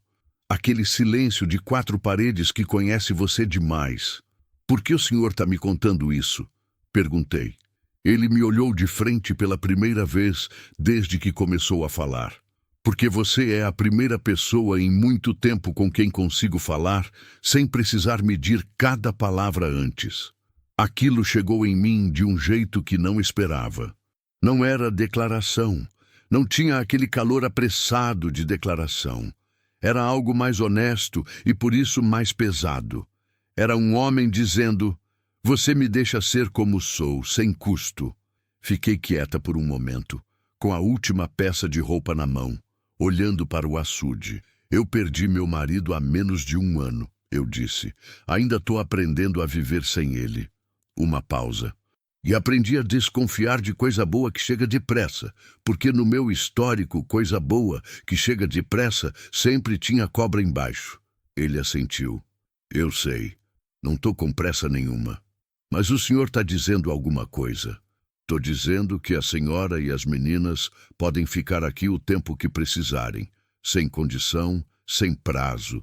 Aquele silêncio de 4 paredes que conhece você demais. Por que o senhor está me contando isso? Perguntei. Ele me olhou de frente pela primeira vez desde que começou a falar. Porque você é a primeira pessoa em muito tempo com quem consigo falar sem precisar medir cada palavra antes. Aquilo chegou em mim de um jeito que não esperava. Não era declaração. Não tinha aquele calor apressado de declaração. Era algo mais honesto e por isso mais pesado. Era um homem dizendo: você me deixa ser como sou, sem custo. Fiquei quieta por um momento, com a última peça de roupa na mão, olhando para o açude. Eu perdi meu marido há menos de 1 ano, eu disse. Ainda estou aprendendo a viver sem ele. Uma pausa. E aprendi a desconfiar de coisa boa que chega depressa, porque no meu histórico, coisa boa que chega depressa sempre tinha cobra embaixo. Ele assentiu. Eu sei. Não estou com pressa nenhuma. Mas o senhor está dizendo alguma coisa. Estou dizendo que a senhora e as meninas podem ficar aqui o tempo que precisarem, sem condição, sem prazo.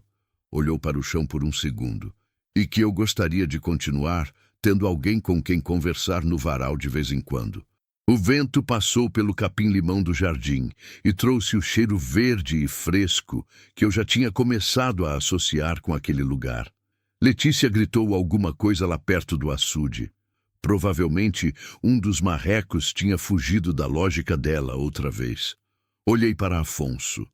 Olhou para o chão por um segundo. E que eu gostaria de continuar tendo alguém com quem conversar no varal de vez em quando. O vento passou pelo capim-limão do jardim e trouxe o cheiro verde e fresco que eu já tinha começado a associar com aquele lugar. Letícia gritou alguma coisa lá perto do açude. Provavelmente um dos marrecos tinha fugido da lógica dela outra vez. Olhei para Afonso,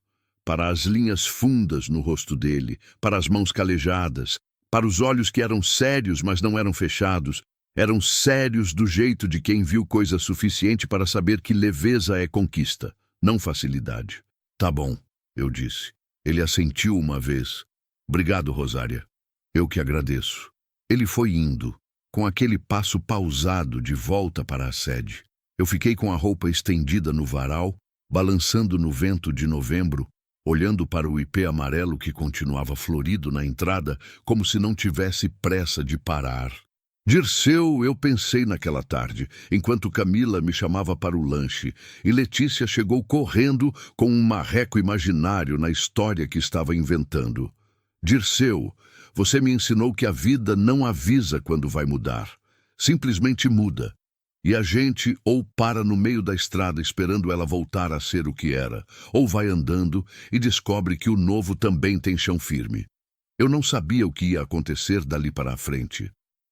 para as linhas fundas no rosto dele, para as mãos calejadas, para os olhos que eram sérios, mas não eram fechados. Eram sérios do jeito de quem viu coisa suficiente para saber que leveza é conquista, não facilidade. Tá bom, eu disse. Ele assentiu uma vez. Obrigado, Rosária. Eu que agradeço. Ele foi indo, com aquele passo pausado de volta para a sede. Eu fiquei com a roupa estendida no varal, balançando no vento de novembro, olhando para o ipê amarelo que continuava florido na entrada, como se não tivesse pressa de parar. Dirceu, eu pensei naquela tarde, enquanto Camila me chamava para o lanche, e Letícia chegou correndo com um marreco imaginário na história que estava inventando. Dirceu, você me ensinou que a vida não avisa quando vai mudar. Simplesmente muda. E a gente ou para no meio da estrada esperando ela voltar a ser o que era, ou vai andando e descobre que o novo também tem chão firme. Eu não sabia o que ia acontecer dali para a frente.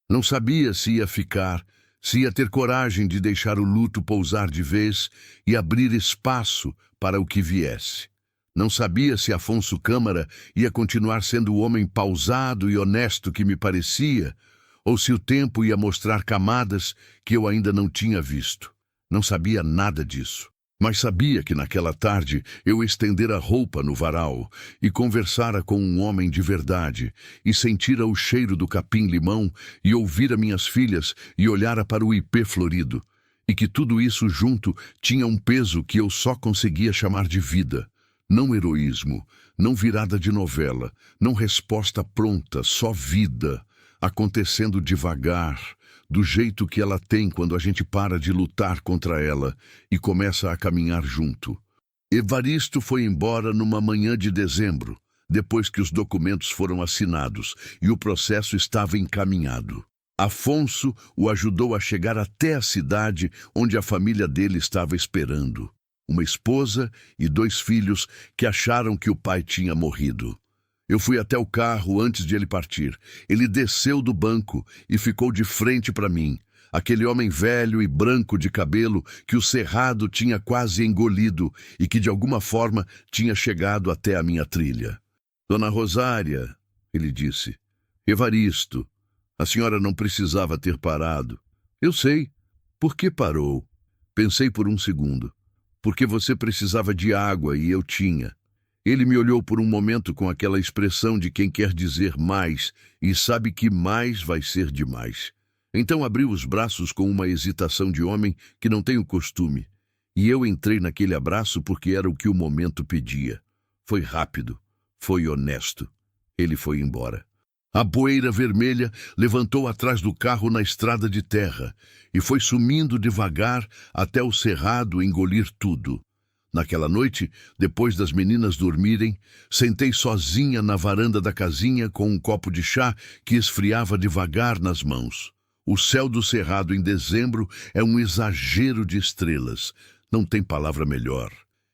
Não sabia se ia ficar, se ia ter coragem de deixar o luto pousar de vez e abrir espaço para o que viesse. Não sabia se Afonso Câmara ia continuar sendo o homem pausado e honesto que me parecia, ou se o tempo ia mostrar camadas que eu ainda não tinha visto. Não sabia nada disso, mas sabia que naquela tarde eu estendera roupa no varal e conversara com um homem de verdade, e sentira o cheiro do capim-limão e ouvira minhas filhas e olhara para o ipê florido, e que tudo isso junto tinha um peso que eu só conseguia chamar de vida. Não heroísmo, não virada de novela, não resposta pronta, só vida. acontecendo devagar, do jeito que ela tem quando a gente para de lutar contra ela e começa a caminhar junto. Evaristo foi embora numa manhã de dezembro, depois que os documentos foram assinados e o processo estava encaminhado. Afonso o ajudou a chegar até a cidade onde a família dele estava esperando. Uma esposa e 2 filhos que acharam que o pai tinha morrido. Eu fui até o carro antes de ele partir. Ele desceu do banco e ficou de frente para mim. Aquele homem velho e branco de cabelo que o cerrado tinha quase engolido e que de alguma forma tinha chegado até a minha trilha. Dona Rosária, ele disse. Evaristo, a senhora não precisava ter parado. Eu sei. Por que parou? Pensei por um segundo. Porque você precisava de água e eu tinha. Ele me olhou por um momento com aquela expressão de quem quer dizer mais e sabe que mais vai ser demais. Então abriu os braços com uma hesitação de homem que não tem o costume. E eu entrei naquele abraço porque era o que o momento pedia. Foi rápido, foi honesto. Ele foi embora. A poeira vermelha levantou atrás do carro na estrada de terra e foi sumindo devagar até o cerrado engolir tudo. Naquela noite, depois das meninas dormirem, sentei sozinha na varanda da casinha com um copo de chá que esfriava devagar nas mãos. O céu do cerrado em dezembro é um exagero de estrelas. Não tem palavra melhor.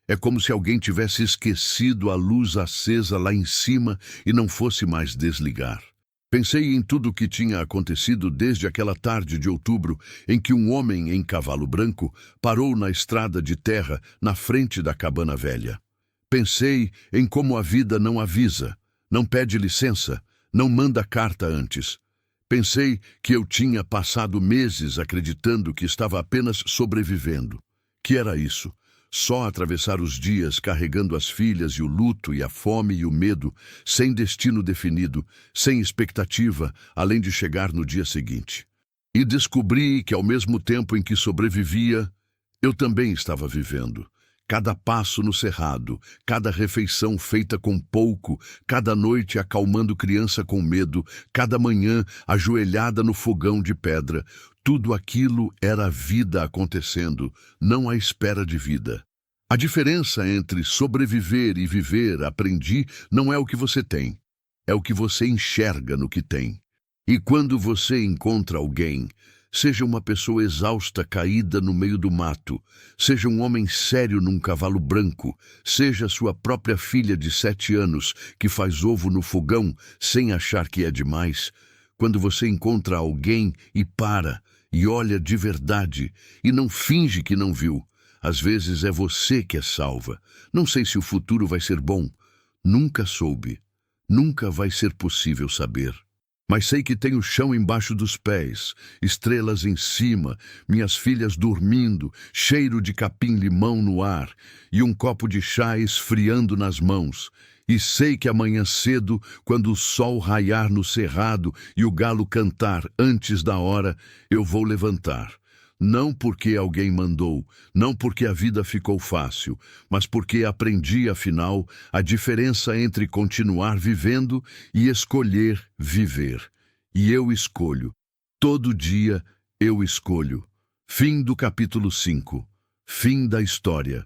É como se alguém tivesse esquecido a luz acesa lá em cima e não fosse mais desligar. Pensei em tudo o que tinha acontecido desde aquela tarde de outubro em que um homem em cavalo branco parou na estrada de terra na frente da cabana velha. Pensei em como a vida não avisa, não pede licença, não manda carta antes. Pensei que eu tinha passado meses acreditando que estava apenas sobrevivendo. Que era isso? Só atravessar os dias carregando as filhas e o luto e a fome e o medo, sem destino definido, sem expectativa, além de chegar no dia seguinte. E descobri que ao mesmo tempo em que sobrevivia, eu também estava vivendo. Cada passo no cerrado, cada refeição feita com pouco, cada noite acalmando criança com medo, cada manhã ajoelhada no fogão de pedra, tudo aquilo era a vida acontecendo, não a espera de vida. A diferença entre sobreviver e viver, aprendi, não é o que você tem, é o que você enxerga no que tem. E quando você encontra alguém, seja uma pessoa exausta caída no meio do mato, seja um homem sério num cavalo branco, seja sua própria filha de 7 anos que faz ovo no fogão sem achar que é demais, quando você encontra alguém e para, e olha de verdade, e não finge que não viu, às vezes é você que é salva. Não sei se o futuro vai ser bom, nunca soube, nunca vai ser possível saber. Mas sei que tenho chão embaixo dos pés, estrelas em cima, minhas filhas dormindo, cheiro de capim-limão no ar e um copo de chá esfriando nas mãos. E sei que amanhã cedo, quando o sol raiar no cerrado e o galo cantar antes da hora, eu vou levantar. Não porque alguém mandou, não porque a vida ficou fácil, mas porque aprendi, afinal, a diferença entre continuar vivendo e escolher viver. E eu escolho. Todo dia eu escolho. Fim do capítulo 5. Fim da história.